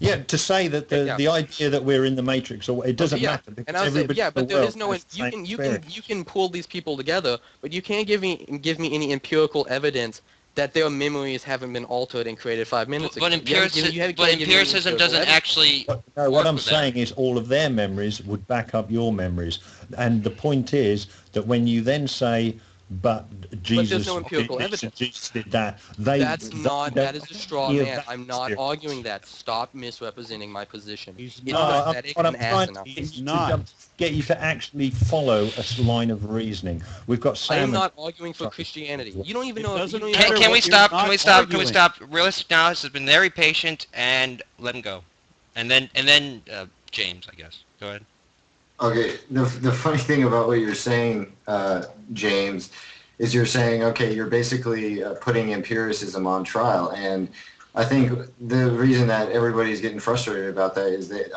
Yeah, to say that the idea that we're in the Matrix, or it doesn't matter. And I'll say, but there is no... You can pull these people together, but you can't give me any empirical evidence that their memories haven't been altered and created 5 minutes ago. But empiricism doesn't actually... No, what I'm saying is all of their memories would back up your memories. And the point is that when you then say... But there's no empirical evidence. Jesus did that. That is a straw man. I'm not arguing that. Stop misrepresenting my position. He's not. What I'm trying to get you to actually follow a line of reasoning. We've got Sam. I am not arguing for Christianity. You don't even know. Can we stop? Realistic Analysis has been very patient, and let him go. And then James, I guess. Go ahead. Okay, the funny thing about what you're saying, James, is you're saying, okay, you're basically putting empiricism on trial. And I think the reason that everybody's getting frustrated about that is that,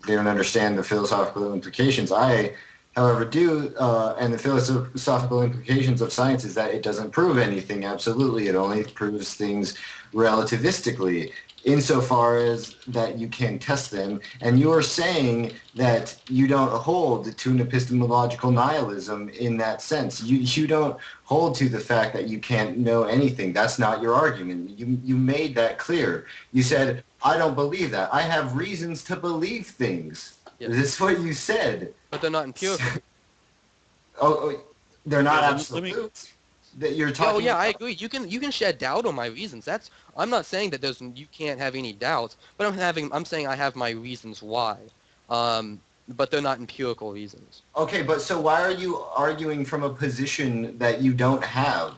they don't understand the philosophical implications. I, however, do, and the philosophical implications of science is that it doesn't prove anything, absolutely. It only proves things relativistically, insofar as that you can test them. And you are saying that you don't hold to an epistemological nihilism in that sense. You don't hold to the fact that you can't know anything. That's not your argument. You made that clear. You said, I don't believe that. I have reasons to believe things. Yes. That's what you said. But they're not empirical. They're not absolute. That you're talking. Oh yeah, I agree. You can shed doubt on my reasons. I'm not saying that you can't have any doubts, but I'm saying I have my reasons why. but they're not empirical reasons. Okay, but so why are you arguing from a position that you don't have?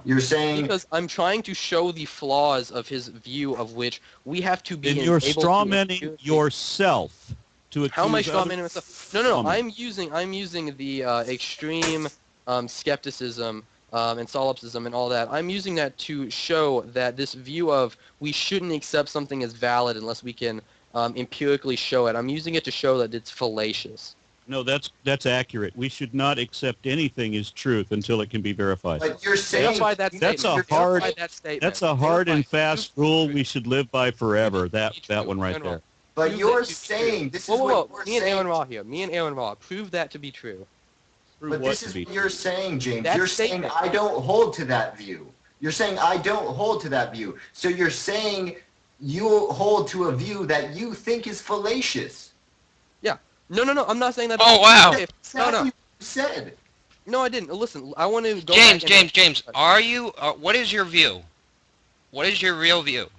You're saying Because I'm trying to show the flaws of his view, of which we have to be Then you're able to strawmanning empirically- yourself to accuse How am I others. strawmanning myself? No. Strawman. I'm using the extreme skepticism and solipsism and all that. I'm using that to show that this view of we shouldn't accept something as valid unless we can empirically show it. I'm using it to show that it's fallacious. No, that's accurate. We should not accept anything as truth until it can be verified. but you're saying Verify that That's statement. a hard- Verify that statement. That's a hard and Verify- fast rule we should live by forever. That True. one right No. there. but Prove you're that to be saying true. this is Whoa. what you're Me and saying. AronRa here. Me and AronRa. Prove that to be true. Prove But what this to is be what you're saying, James. That You're saying statement. I don't hold to that view. You're saying I don't hold to that view. So you're saying you hold to a view that you think is fallacious. No. I'm not saying that. Oh, wow. Okay, That's no. exactly what you said. No, I didn't. Listen, I want to go James, back and- James, are you? What is your view? What is your real view?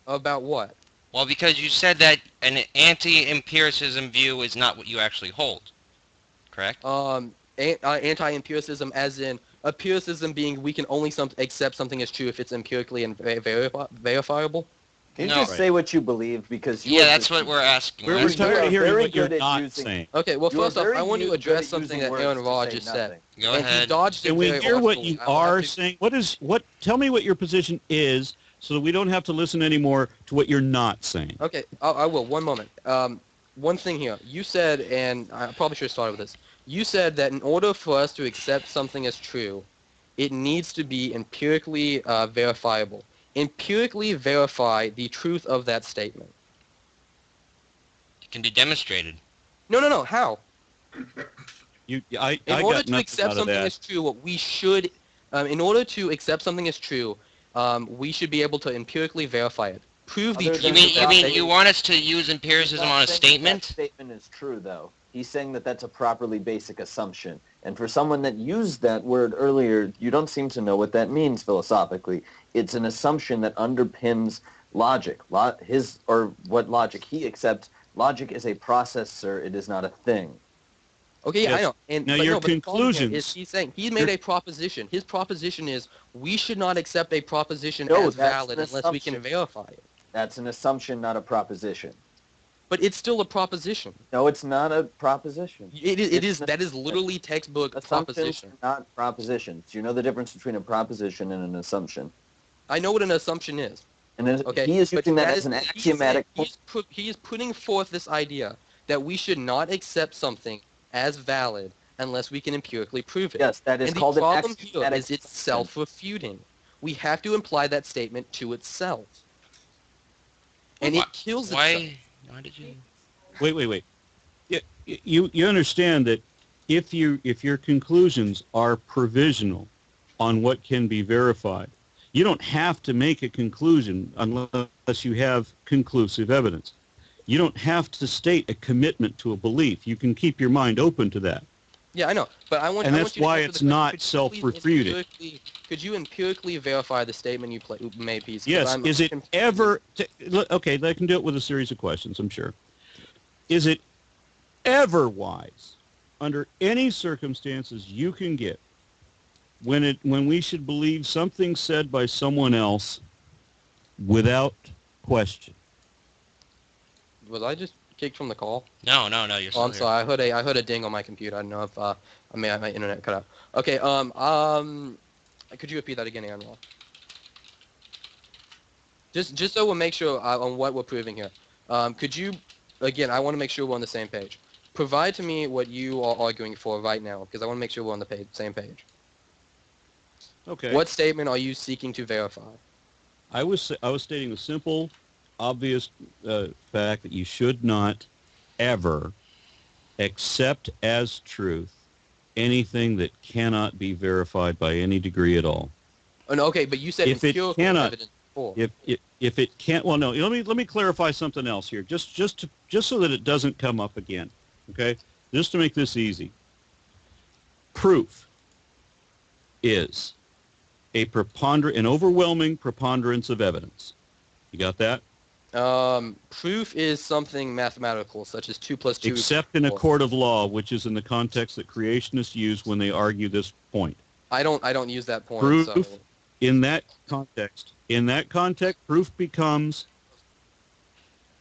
About what? Well, because you said that an anti-empiricism view is not what you actually hold, correct? Anti-empiricism, as in empiricism being we can only accept something as true if it's empirically and verifiable. Can you No. just say what you believe? Because you Yeah, are that's what we're asking. We're We're asking- tired are of hearing very what you're good at not using- saying. Okay, well, You are first off, very I want to good address at something using that words to AronRa say just nothing. said. Go And he ahead. dodged it Can we very hear what artfully. you I will have are to- saying? Tell me what your position is so that we don't have to listen anymore to what you're not saying. Okay, I will. One moment. One thing here. You said, and I probably should have started with this. You said that in order for us to accept something as true, it needs to be empirically verifiable. Empirically verify the truth of that statement. It can be demonstrated. No. How? I In got order nothing to accept out of something that. as true, what we should, in order to accept something as true, we should be able to empirically verify it. Prove the Other truth. than You of mean that you statement. want us to use He's empiricism not on a saying statement? That statement is true, though. He's saying that that's a properly basic assumption. And for someone that used that word earlier, you don't seem to know what that means philosophically. It's an assumption that underpins logic. What logic he accepts. Logic is a process, sir. It is not a thing. Okay, yeah, Yes. I know. And Now, but your no, but the problem here conclusions- is he's saying he made a proposition. His proposition is we should not accept a proposition No, as that's valid an unless we can assumption. verify it. That's an assumption, not a proposition. But it's still a proposition. No, it's not a proposition. It It's is. an That is literally textbook Assumptions proposition. are not propositions. Do you know the difference between a proposition and an assumption? I know what an assumption is. And then Okay, he is but using that is- as an he's axiomatic saying- he is putting forth this idea that we should not accept something as valid unless we can empirically prove it. Yes, that is And the called an problem here axiomatic is it's assumption. self-refuting. We have to imply that statement to itself. And Why- it kills itself. Why did you? Wait. You understand that if your conclusions are provisional on what can be verified, you don't have to make a conclusion unless you have conclusive evidence. You don't have to state a commitment to a belief. You can keep your mind open to that. Yeah, I know. But I want And I that's want you to why answer it's the question. not Could you please self-refuted. Could you empirically verify the statement you made, please? 'Cause Yes. I'm Is it confused. ever... Okay, I can do it with a series of questions, I'm sure. Is it ever wise, under any circumstances you can get, when we should believe something said by someone else without question? Was I just kicked from the call? No, you're Oh, still I'm here. sorry. I heard a ding on my computer. I don't know if my internet cut out. Okay. Could you repeat that again, Aaron? Just so we'll make sure on what we're proving here. Could you, again, I want to make sure we're on the same page. Provide to me what you are arguing for right now, because I want to make sure we're on the same page. Okay. What statement are you seeking to verify? I was stating the simple, obvious fact that you should not ever accept as truth anything that cannot be verified by any degree at all. Oh, no, okay, but you said If it empirical cannot- evidence before. If it can't, well, no. Let me clarify something else here, just so that it doesn't come up again. Okay, just to make this easy. Proof is an overwhelming preponderance of evidence. You got that? Proof is something mathematical, such as 2 plus 2 Except in a equals 4. court of law, which is in the context that creationists use when they argue this point. I don't use that point. Proof So in that context, proof becomes.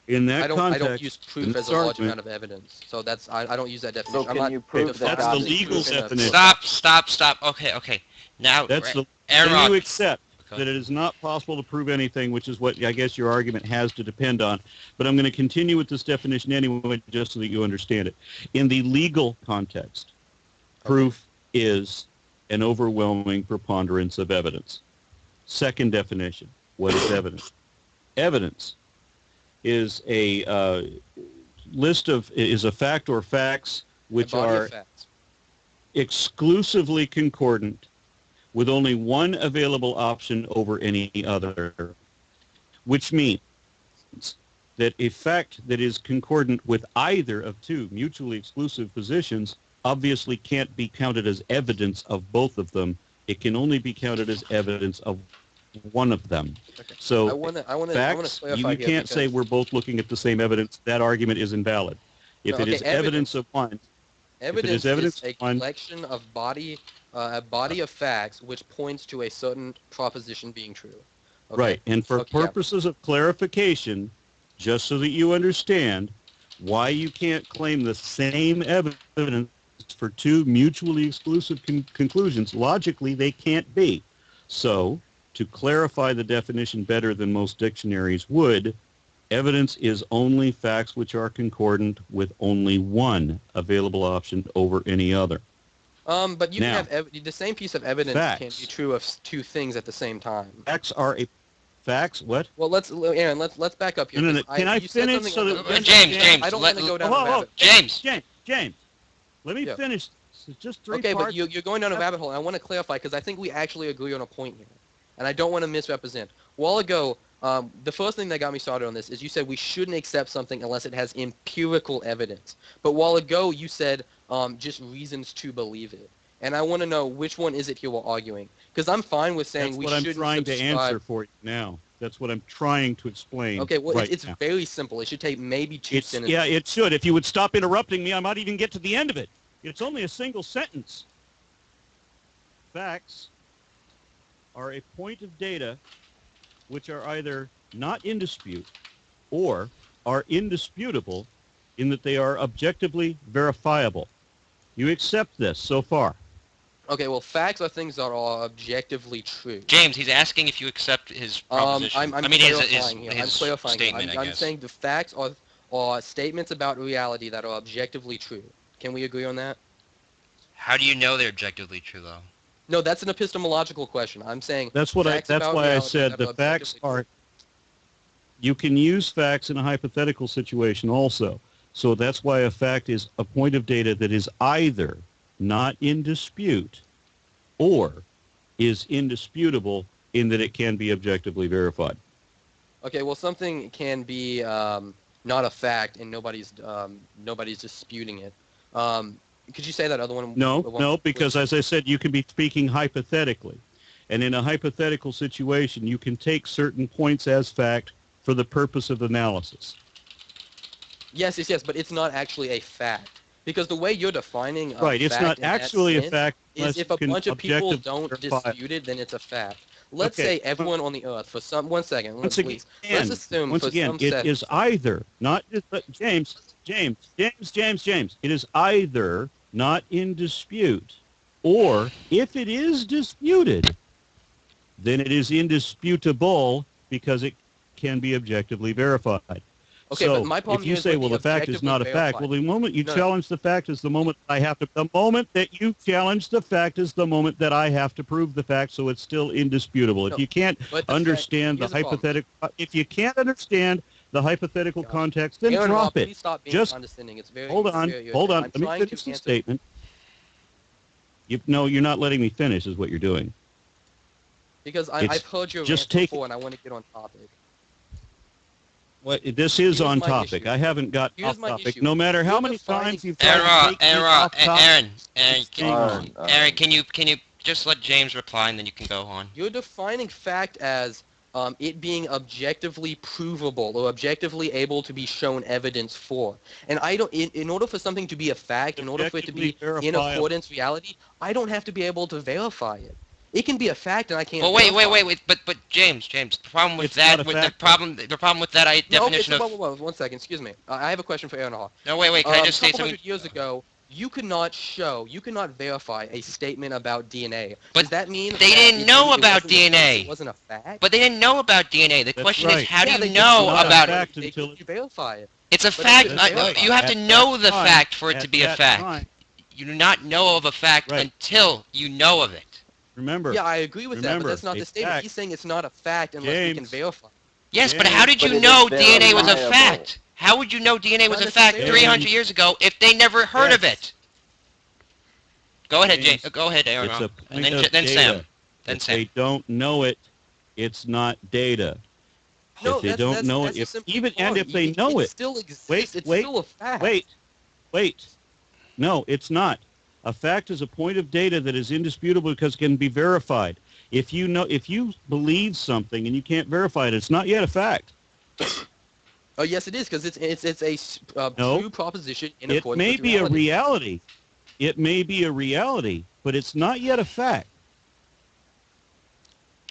In that I context, don't use proof as a large amount of evidence. So that's I don't use that definition. So I'm can not you prove that That's God the is legal true? definition. Stop. Okay. Now, That's the. Aaron Can you Rock. accept that it is not possible to prove anything, which is what I guess your argument has to depend on. But I'm going to continue with this definition anyway, just so that you understand it. In the legal context, proof is an overwhelming preponderance of evidence. Second definition, what is evidence? Evidence is a is a fact or facts which are exclusively concordant with only one available option over any other, which means that a fact that is concordant with either of two mutually exclusive positions obviously can't be counted as evidence of both of them. It can only be counted as evidence of one of them. Okay. So I wanna facts, clarify you can't say we're both looking at the same evidence. That argument is invalid. If it is evidence of one, evidence is a collection of a body of facts which points to a certain proposition being true. Okay? Right, and for purposes of clarification, just so that you understand why you can't claim the same evidence for two mutually exclusive conclusions, logically they can't be. So, to clarify the definition better than most dictionaries would, evidence is only facts which are concordant with only one available option over any other. But you can have the same piece of evidence can't be true of two things at the same time. Facts, what? Well, let's back up here. No. Can I finish so that James, I don't want to go down a rabbit hole. James, let me finish. It's just three parts. But you're going down a rabbit hole. I want to clarify because I think we actually agree on a point here, and I don't want to misrepresent. A while ago, the first thing that got me started on this is you said we shouldn't accept something unless it has empirical evidence. But a while ago, you said just reasons to believe it. And I want to know which one is it here we're arguing. Because I'm fine with saying we shouldn't subscribe. That's what I'm trying to answer for you now. That's what I'm trying to explain. Okay, well, right it's now. Very simple. It should take maybe two sentences. Yeah, it should. If you would stop interrupting me, I might even get to the end of it. It's only a single sentence. Facts are a point of data which are either not in dispute or are indisputable in that they are objectively verifiable. You accept this so far? Okay, well, facts are things that are objectively true. James, he's asking if you accept his proposition. I'm clarifying statement, I'm saying the facts are statements about reality that are objectively true. Can we agree on that? How do you know they're objectively true, though? No, that's an epistemological question. I'm saying that's why I said the facts are. You can use facts in a hypothetical situation also. So that's why a fact is a point of data that is either not in dispute or is indisputable in that it can be objectively verified. Okay, well, something can be not a fact and nobody's disputing it. Could you say that other one? No, because as I said, you can be speaking hypothetically. And in a hypothetical situation, you can take certain points as fact for the purpose of analysis. Yes, but it's not actually a fact. Because the way you're defining right, it's not actually a fact is if a bunch of people don't dispute it, then it's a fact. Let's say everyone on the earth for some 1 second, please. Let's assume once again, it is either not James. It is either not in dispute, or if it is disputed, then it is indisputable because it can be objectively verified. Okay, so but my problem if you say, well, the fact is not a fact, well, the moment you challenge the fact is the moment the moment that you challenge the fact is the moment that I have to prove the fact, so it's still indisputable. If you can't understand the hypothetical, if you can't understand the hypothetical context, then drop it. Just condescending. It's very hold on. Let me finish the statement. No, you're not letting me finish is what you're doing. Because I've heard your rant before, and I want to get on topic. Well, this is on topic. I haven't got off topic. No matter how many times you've tried to take me off topic. Aaron, can you just let James reply and then you can go on? You're defining fact as it being objectively provable or objectively able to be shown evidence for. And I don't, in order for something to be a fact, in order for it to be Objectively in verifiable. accordance with reality, I don't have to be able to verify it. It can be a fact, and I can't. Well, wait, verify it. but James, the problem with It's that, not a with fact. the problem with that No, okay, definition so of. whoa, 1 second, excuse me. I have a question for AronRa. No, wait, can I just A say couple something? hundred years ago, you could not verify a statement about DNA. But Does that mean they that didn't it know wasn't about a fact, DNA. It wasn't a fact. But they didn't know about DNA. The That's question is, right. how do Yeah, you they did know know Not a about it? fact They until couldn't verify it. It's a But fact. that's right. You have to At know that the time- fact for it to at be a that fact. time- You do not know of a fact Right. until you know of it. Remember, Yeah, I agree with that, but Remember, that's not a the statement. fact- He's saying it's not a fact unless we can James. verify. Yes, but James, how did but you it know is DNA was a verifiable. fact? How would you know DNA was Not a fact necessarily. 300 years ago if they never heard of Yes. it? Go ahead, James, Go ahead, Aaron. it's a And point then, of then data. Sam. Then If Sam. they don't know it, it's not data. No, if they that's, don't that's, know that's it, a if, simple even and point. if they know it it, still exists. wait, It's wait, still a fact. wait. No, it's not. A fact is a point of data that is indisputable because it can be verified. If you believe something and you can't verify it, it's not yet a fact. Oh, yes, it is, because it's a No. true proposition in It accordance may with be a reality. reality. It may be a reality, but it's not yet a fact.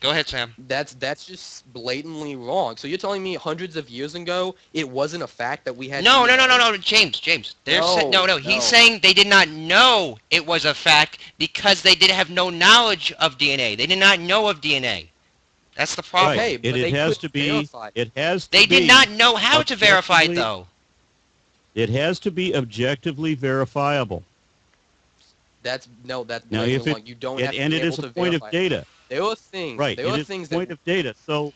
Go ahead, Sam. That's just blatantly wrong. So you're telling me hundreds of years ago it wasn't a fact that we had? No, to no, James. No, He's no. saying they did not know it was a fact because they did have no knowledge of DNA. They did not know of DNA. That's the problem. Okay, Right. but It they has couldn't to be. verify it. It has to They be. did not know how to verify it, objectively- though. It has to be objectively verifiable. That's Now, blatantly if it- wrong. You don't have to and be it able is a to point of verify it. data. There are things. Right. There It are is things a point that. of data. So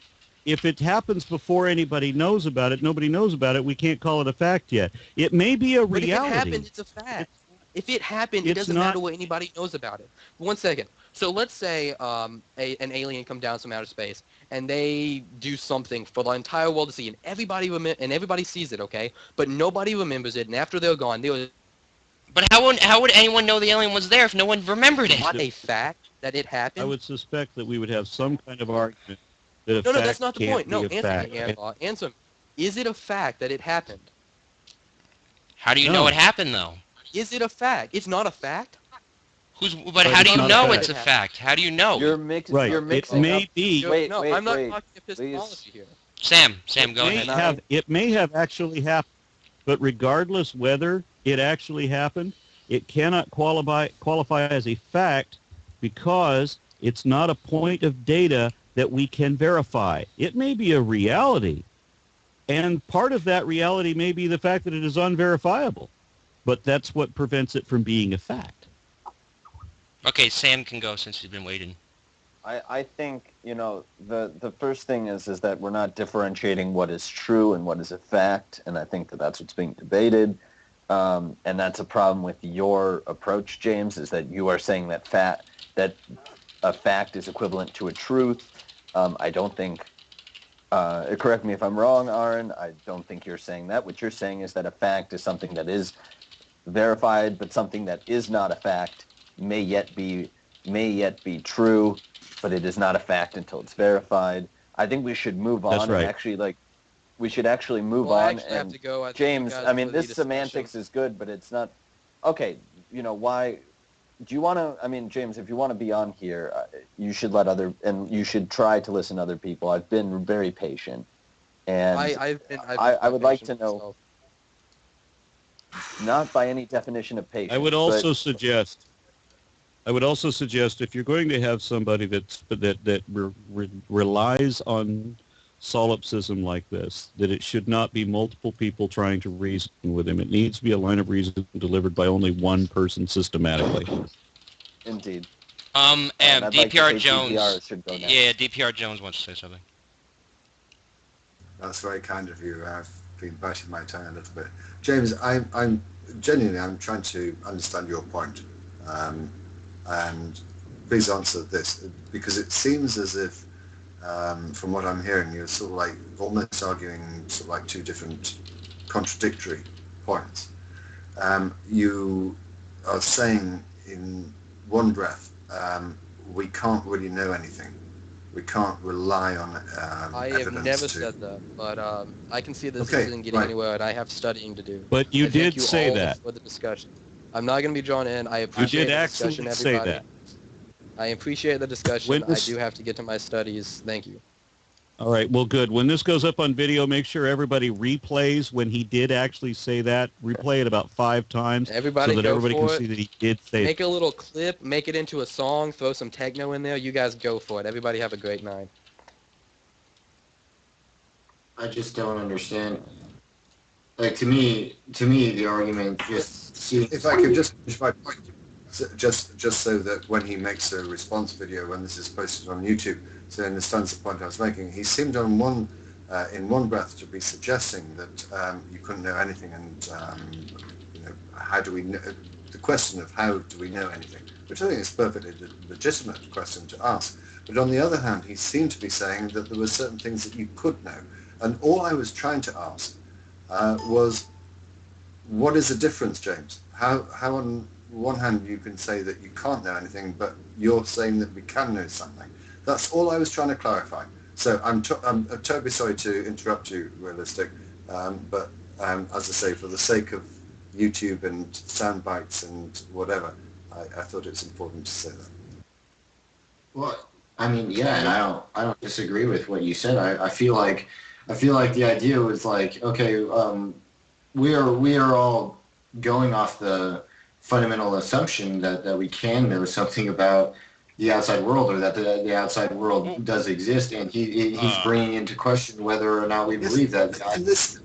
if it happens before anybody knows about it, nobody knows about it, we can't call it a fact yet. It may be a But if it reality. happened, it's a fact. If it happened, it It's doesn't not- matter what anybody knows about it. 1 second. So let's say an alien come down from outer space and they do something for the entire world to see, and everybody sees it, okay? But nobody remembers it, and after they're gone, But how would anyone know the alien was there if no one remembered it? not a fact that it happened. I would suspect that we would have some kind of argument that a No, fact that's not the can't point. No, be a answer fact. me, Anwar. Answer me. Is it a fact that it happened? How do you No. know it happened, though? Is it a fact? It's not a fact? But Right, how do it's you not a know fact. it's a fact? How do you know? You're Right. You're It mixing may up. be. Wait, no, wait, I'm not wait, talking epistemology please. here. Sam, go may ahead. have, it may have actually happened, but regardless whether it actually happened, it cannot qualify as a fact because it's not a point of data that we can verify. It may be a reality, and part of that reality may be the fact that it is unverifiable, but that's what prevents it from being a fact. Okay, Sam can go since he's been waiting. I think, the first thing is that we're not differentiating what is true and what is a fact, and I think that's what's being debated. And that's a problem with your approach, James, is that you are saying that a fact is equivalent to a truth. I don't think, correct me if I'm wrong, Aaron, I don't think you're saying that. What you're saying is that a fact is something that is verified, but something that is not a fact may yet be true, but it is not a fact until it's verified. I think we should move on. That's right. And actually, we should actually move Well, I on. actually have And to go. I think James, you guys I mean, will lead this a semantics discussion. is good, but it's not. Okay, why? Do you want to? I mean, James, if you want to be on here, you should you should try to listen to other people. I've been very patient, and I've been I would like to patient know, myself. not by any definition of patience. I would but- also suggest if you're going to have somebody that relies on solipsism like this, that it should not be multiple people trying to reason with him. It needs to be a line of reason delivered by only one person systematically. Indeed. And And I'd like to DPR say Jones. DPR should go next. Yeah, DPR Jones wants to say something. That's very kind of you. I've been biting my tongue a little bit. James, I'm genuinely, I'm trying to understand your point. And please answer this, because it seems as if, from what I'm hearing, you're sort of like almost arguing sort of like two different contradictory points. You are saying in one breath, we can't really know anything We can't rely on I have evidence never to... said that, but I can see this Okay, isn't getting right. anywhere, and I have studying to do. But you I thank did you say all that. for the discussion. I'm not going to be drawn in. I You appreciate did the discussion, actually say everybody. that. I appreciate the discussion. When I this- do have to get to my studies. Thank you. All right, well, good. When this goes up on video, make sure everybody replays when he did actually say that. Replay it about 5 times Everybody so that go everybody can for see it. that he did say Make a little clip, make it into a song, throw some techno in there. You guys go for it. Everybody have a great night. I just don't understand. Like to me, the argument just seems. If I could just finish my point, just so that when he makes a response video, when this is posted on YouTube, so he understands the point I was making, he seemed on in one breath to be suggesting that you couldn't know anything, and how do we know? The question of how do we know anything, which I think is a perfectly legitimate question to ask. But on the other hand, he seemed to be saying that there were certain things that you could know, and all I was trying to ask was, what is the difference, James? How on one hand you can say that you can't know anything, but you're saying that we can know something. That's all I was trying to clarify. So I'm terribly sorry to interrupt you, Realistic, but as I say, for the sake of YouTube and sound bites and whatever, I thought it was important to say that. Well, I mean, yeah, and I don't disagree with what you said. I feel like the idea was like, okay, we are all going off the fundamental assumption that we can know something about the outside world, or that the outside world does exist, and he's bringing into question whether or not we believe that. And this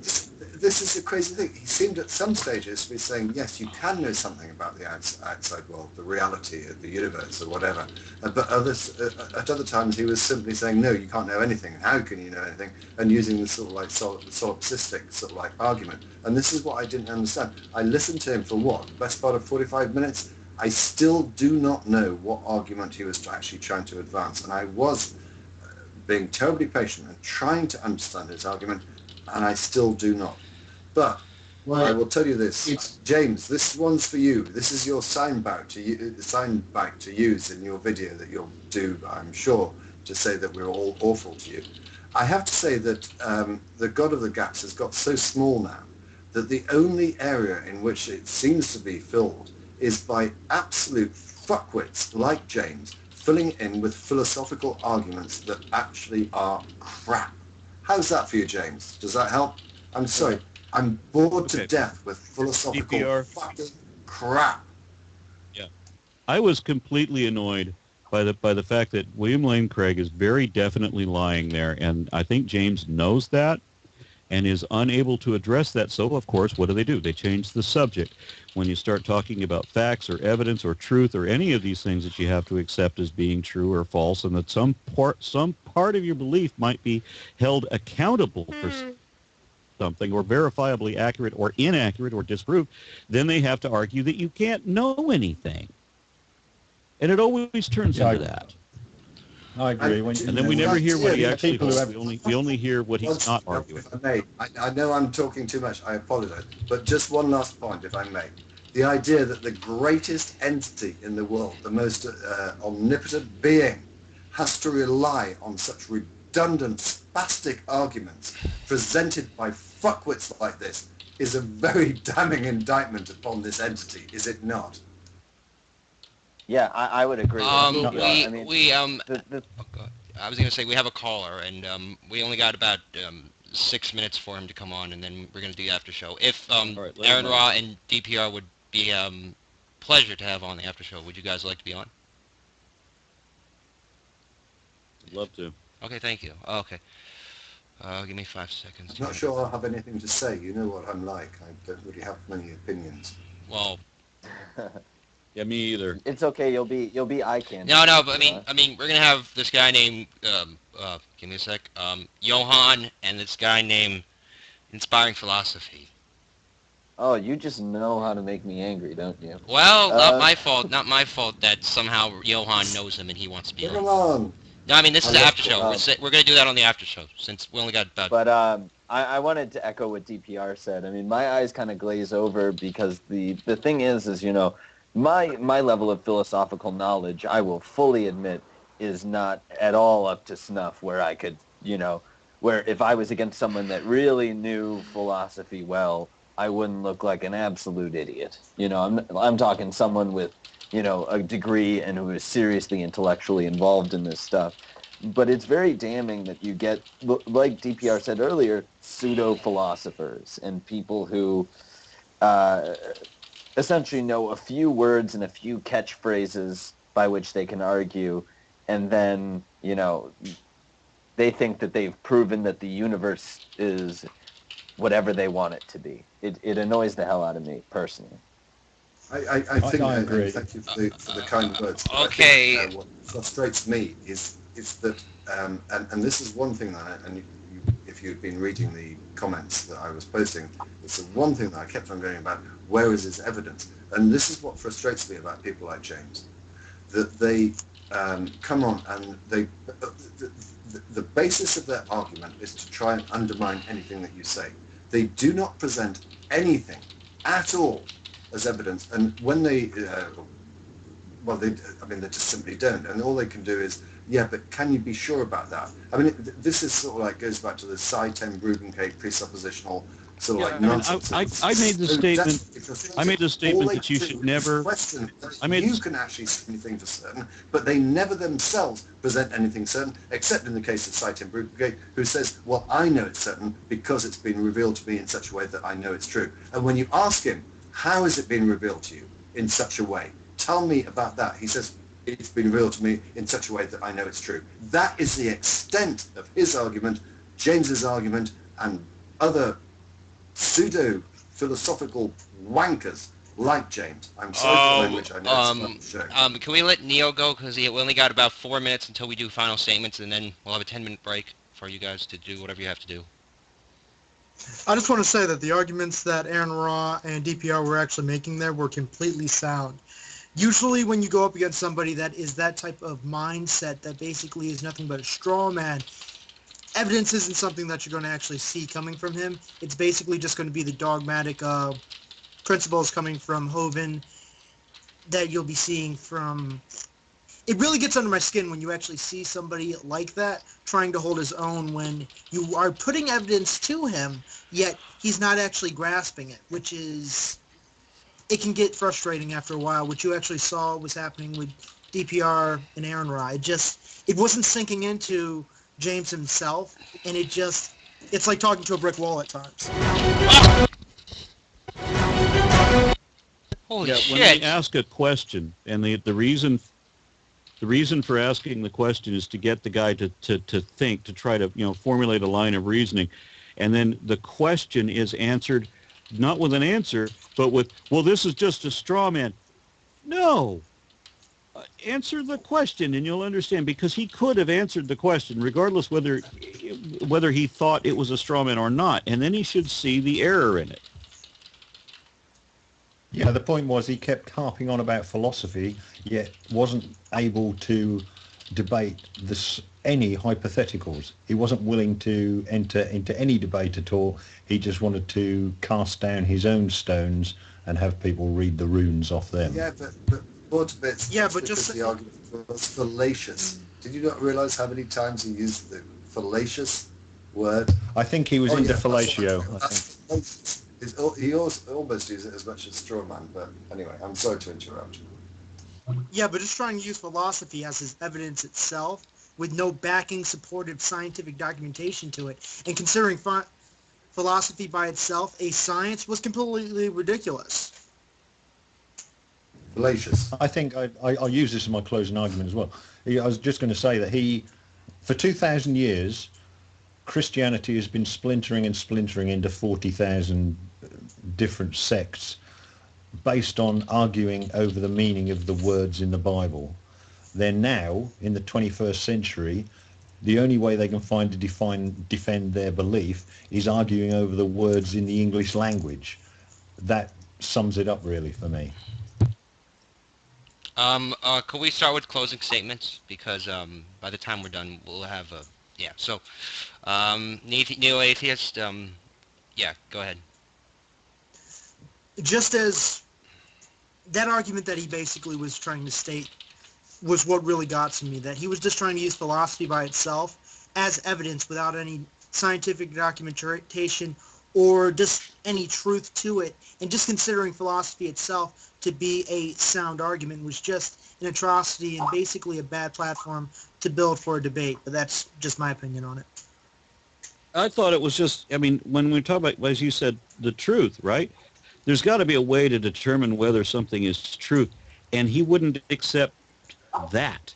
is the crazy thing. He seemed at some stages to be saying, yes, you can know something about the outside world, the reality of the universe or whatever. But at other times he was simply saying, no, you can't know anything. How can you know anything? And using the sort of like solipsistic sort of like argument. And this is what I didn't understand. I listened to him for what? The best part of 45 minutes? I still do not know what argument he was actually trying to advance. And I was being terribly patient and trying to understand his argument, and I still do not. But I will tell you this, James, this one's for you. This is your soundbite to use in your video that you'll do, I'm sure, to say that we're all awful to you. I have to say that the God of the Gaps has got so small now that the only area in which it seems to be filled is by absolute fuckwits like James filling in with philosophical arguments that actually are crap. How's that for you, James? Does that help? I'm sorry. I'm bored to death with philosophical fucking crap. Yeah. I was completely annoyed by the fact that William Lane Craig is very definitely lying there, and I think James knows that and is unable to address that. So, of course, what do? They change the subject. When you start talking about facts or evidence or truth or any of these things that you have to accept as being true or false, and that some part of your belief might be held accountable for something, or verifiably accurate or inaccurate or disproved, then they have to argue that you can't know anything. And it always turns into that. I agree. And then we never hear what he actually holds. We only hear what he's not arguing. If I may, I know I'm talking too much. I apologize. But just one last point, if I may. The idea that the greatest entity in the world, the most omnipotent being, has to rely on such redundant, spastic arguments presented by fuckwits like this is a very damning indictment upon this entity, is it not? Yeah, I would agree. I was going to say we have a caller, and we only got about 6 minutes for him to come on, and then we're going to do the after show. If AronRa and DPR would be pleasure to have on the after show, would you guys like to be on? I'd love to. Okay, thank you. Okay. Give me 5 seconds. I'm not sure I'll have anything to say. You know what I'm like. I don't really have many opinions. Well... Yeah, me either. It's okay. You'll be eye candy. No, but I mean, we're gonna have this guy named give me a sec, Johan, and this guy named Inspiring Philosophy. Oh, you just know how to make me angry, don't you? Well, not my fault. Not my fault that somehow Johan knows him and he wants to be on. No, I mean this is the after show. We're gonna do that on the after show since we only got about. But I wanted to echo what DPR said. I mean, my eyes kind of glaze over because the thing is you know. My level of philosophical knowledge, I will fully admit, is not at all up to snuff where I could, where if I was against someone that really knew philosophy well, I wouldn't look like an absolute idiot. I'm talking someone with, a degree and who is seriously intellectually involved in this stuff. But it's very damning that you get, like DPR said earlier, pseudo-philosophers and people who essentially know a few words and a few catchphrases by which they can argue, and then, they think that they've proven that the universe is whatever they want it to be. It annoys the hell out of me, personally. I think, I agree. and thank you for the kind words. Okay. I think, what frustrates me is that, and this is one thing that, if you'd been reading the comments that I was posting, it's the one thing that I kept on going about, where is his evidence? And this is what frustrates me about people like James, that they come on and the basis of their argument is to try and undermine anything that you say. They do not present anything at all as evidence, and when they they just simply don't, and all they can do is, yeah, but can you be sure about that? I mean, this is sort of like goes back to the Sci-Ten-Grubenkate presuppositional sort of like nonsense. I made the statement. I made the statement that you should never. You can actually say anything for certain, but they never themselves present anything certain, except in the case of Sci-Ten-Grubenkate, who says, "Well, I know it's certain because it's been revealed to me in such a way that I know it's true." And when you ask him, "How has it been revealed to you in such a way? Tell me about that," he says, "It's been revealed to me in such a way that I know it's true." That is the extent of his argument, James's argument, and other pseudo-philosophical wankers like James. I'm sorry for the language, I know it's not showing. Can we let Neo go? Because we only got about 4 minutes until we do final statements, and then we'll have a 10-minute break for you guys to do whatever you have to do. I just want to say that the arguments that AronRa and DPR were actually making there were completely sound. Usually when you go up against somebody that is that type of mindset that basically is nothing but a straw man, evidence isn't something that you're going to actually see coming from him. It's basically just going to be the dogmatic principles coming from Hovind that you'll be seeing from... It really gets under my skin when you actually see somebody like that trying to hold his own when you are putting evidence to him, yet he's not actually grasping it, which is... It can get frustrating after a while. What you actually saw was happening with DPR and AronRa. It wasn't sinking into James himself, and it's like talking to a brick wall at times. Holy shit! When they ask a question, and the reason for asking the question is to get the guy to think, to try to formulate a line of reasoning, and then the question is answered not with an answer, but with, well, this is just a straw man. No. Answer the question and you'll understand, because he could have answered the question regardless whether he thought it was a straw man or not, and then he should see the error in it. Yeah, the point was he kept harping on about philosophy, yet wasn't able to debate any hypotheticals. He wasn't willing to enter into any debate at all. He just wanted to cast down his own stones and have people read the runes off them. Yeah, but just the argument was fallacious. Did you not realise how many times he used the fallacious word? I think he was into fellatio. He almost used it as much as straw man, but anyway, I'm sorry to interrupt. Yeah, but just trying to use philosophy as his evidence itself with no backing supportive scientific documentation to it, and considering philosophy by itself a science, was completely ridiculous. Fallacious. I think I'll use this in my closing argument as well. I was just going to say that for 2,000 years, Christianity has been splintering into 40,000 different sects based on arguing over the meaning of the words in the Bible. They're now, in the 21st century, the only way they can find to defend their belief is arguing over the words in the English language. That sums it up really for me. Can we start with closing statements? Because by the time we're done, we'll have a... Yeah, so, Neo-Atheist, yeah, go ahead. Just as that argument that he basically was trying to state was what really got to me, that he was just trying to use philosophy by itself as evidence without any scientific documentation or just any truth to it, and just considering philosophy itself to be a sound argument was just an atrocity and basically a bad platform to build for a debate. But that's just my opinion on it. I thought it was just, I mean, when we talk about, as you said, the truth, right? There's got to be a way to determine whether something is truth, and he wouldn't accept that.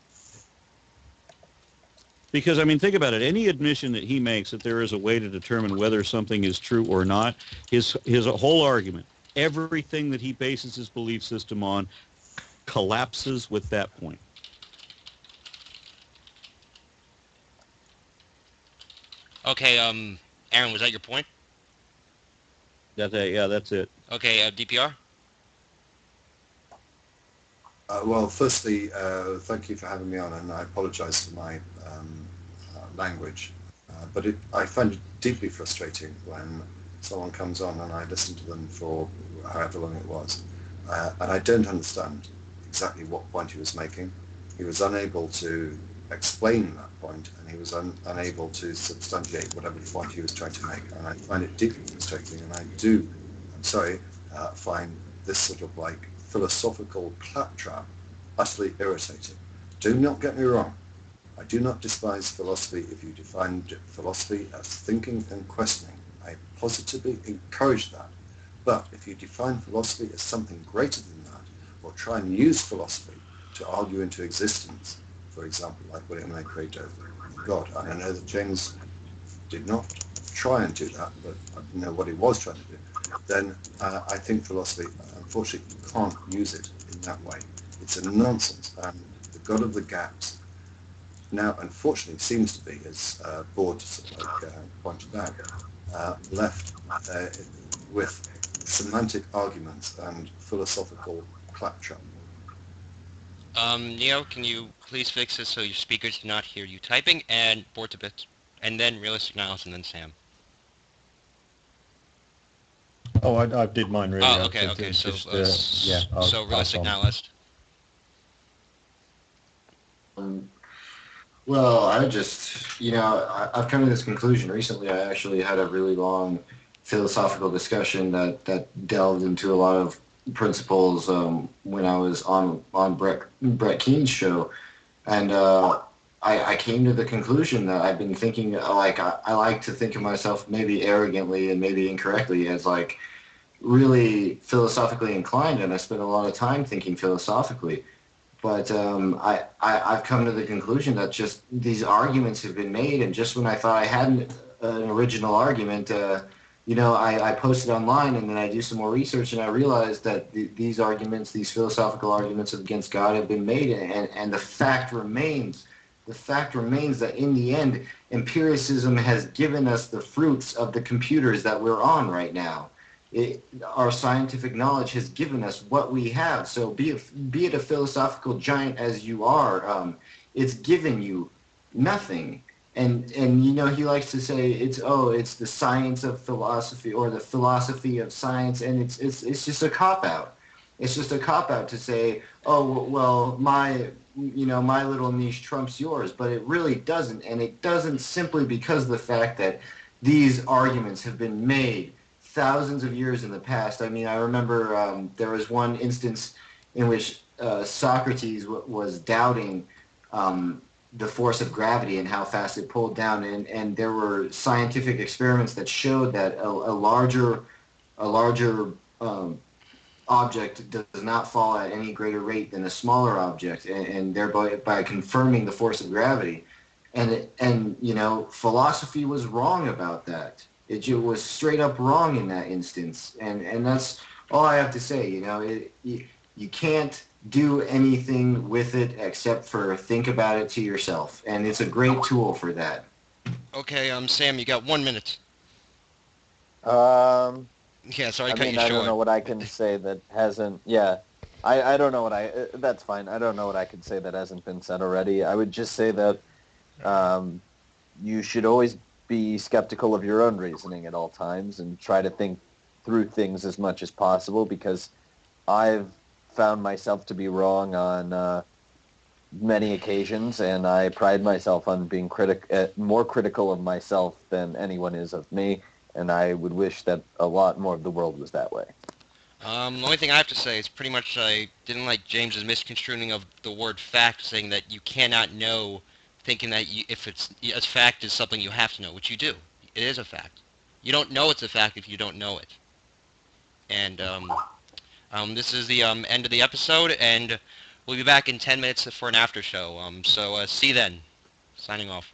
Because, I mean, think about it. Any admission that he makes that there is a way to determine whether something is true or not, his whole argument, everything that he bases his belief system on collapses with that point. Okay, Aaron, was that your point? Yeah, that's it. Okay, DPR? Well, firstly, thank you for having me on, and I apologize for my language. But I find it deeply frustrating when someone comes on and I listen to them for however long it was, and I don't understand exactly what point he was making. He was unable to explain that point, and he was unable to substantiate whatever point he was trying to make, and I find it deeply frustrating, and find this sort of like philosophical claptrap utterly irritating. Do not get me wrong. I do not despise philosophy if you define philosophy as thinking and questioning. I positively encourage that. But if you define philosophy as something greater than that, or try and use philosophy to argue into existence, for example, like William A. Creator, God, and I know that James did not try and do that, but I know what he was trying to do, then I think philosophy, unfortunately, you can't use it in that way. It's a nonsense, and the God of the gaps now, unfortunately, seems to be, as Board pointed out, left with semantic arguments and philosophical claptrap. Neo, can you please fix this so your speakers do not hear you typing, and Board to Bits, and then Realistic Nihilist, and then Sam. Oh, I did mine really. Oh, okay. So, yeah. So Realistic Nihilist. Well, I've come to this conclusion recently. I actually had a really long philosophical discussion that delved into a lot of principles when I was on Brett Keene's show, and I came to the conclusion that I've been thinking, like, I like to think of myself maybe arrogantly and maybe incorrectly as like really philosophically inclined, and I spend a lot of time thinking philosophically. But I've come to the conclusion that just these arguments have been made, and just when I thought I had an original argument, I posted online, and then I do some more research, and I realized that these arguments, these philosophical arguments against God, have been made, and the fact remains that in the end, empiricism has given us the fruits of the computers that we're on right now. Our scientific knowledge has given us what we have. So be it a philosophical giant as you are, it's given you nothing. And he likes to say it's the science of philosophy or the philosophy of science, and it's just a cop out. It's just a cop out to say, oh well, my little niche trumps yours, but it really doesn't, and it doesn't simply because of the fact that these arguments have been made thousands of years in the past. I mean, I remember there was one instance in which Socrates was doubting the force of gravity and how fast it pulled down, and there were scientific experiments that showed that a larger object does not fall at any greater rate than a smaller object, and thereby by confirming the force of gravity. And philosophy was wrong about that. It was straight up wrong in that instance, and that's all I have to say. You can't do anything with it except for think about it to yourself, and it's a great tool for that. Okay, Sam, you got 1 minute. Yeah, sorry, I don't know what I can say that hasn't. Yeah, I don't know that's fine. I don't know what I can say that hasn't been said already. I would just say that you should always be skeptical of your own reasoning at all times and try to think through things as much as possible, because I've found myself to be wrong on many occasions, and I pride myself on being more critical of myself than anyone is of me, and I would wish that a lot more of the world was that way. The only thing I have to say is pretty much I didn't like James's misconstruing of the word fact, saying that you cannot know, thinking that if it's a fact is something you have to know, which you do. It is a fact. You don't know it's a fact if you don't know it. And this is the end of the episode, and we'll be back in 10 minutes for an after show. So see you then. Signing off.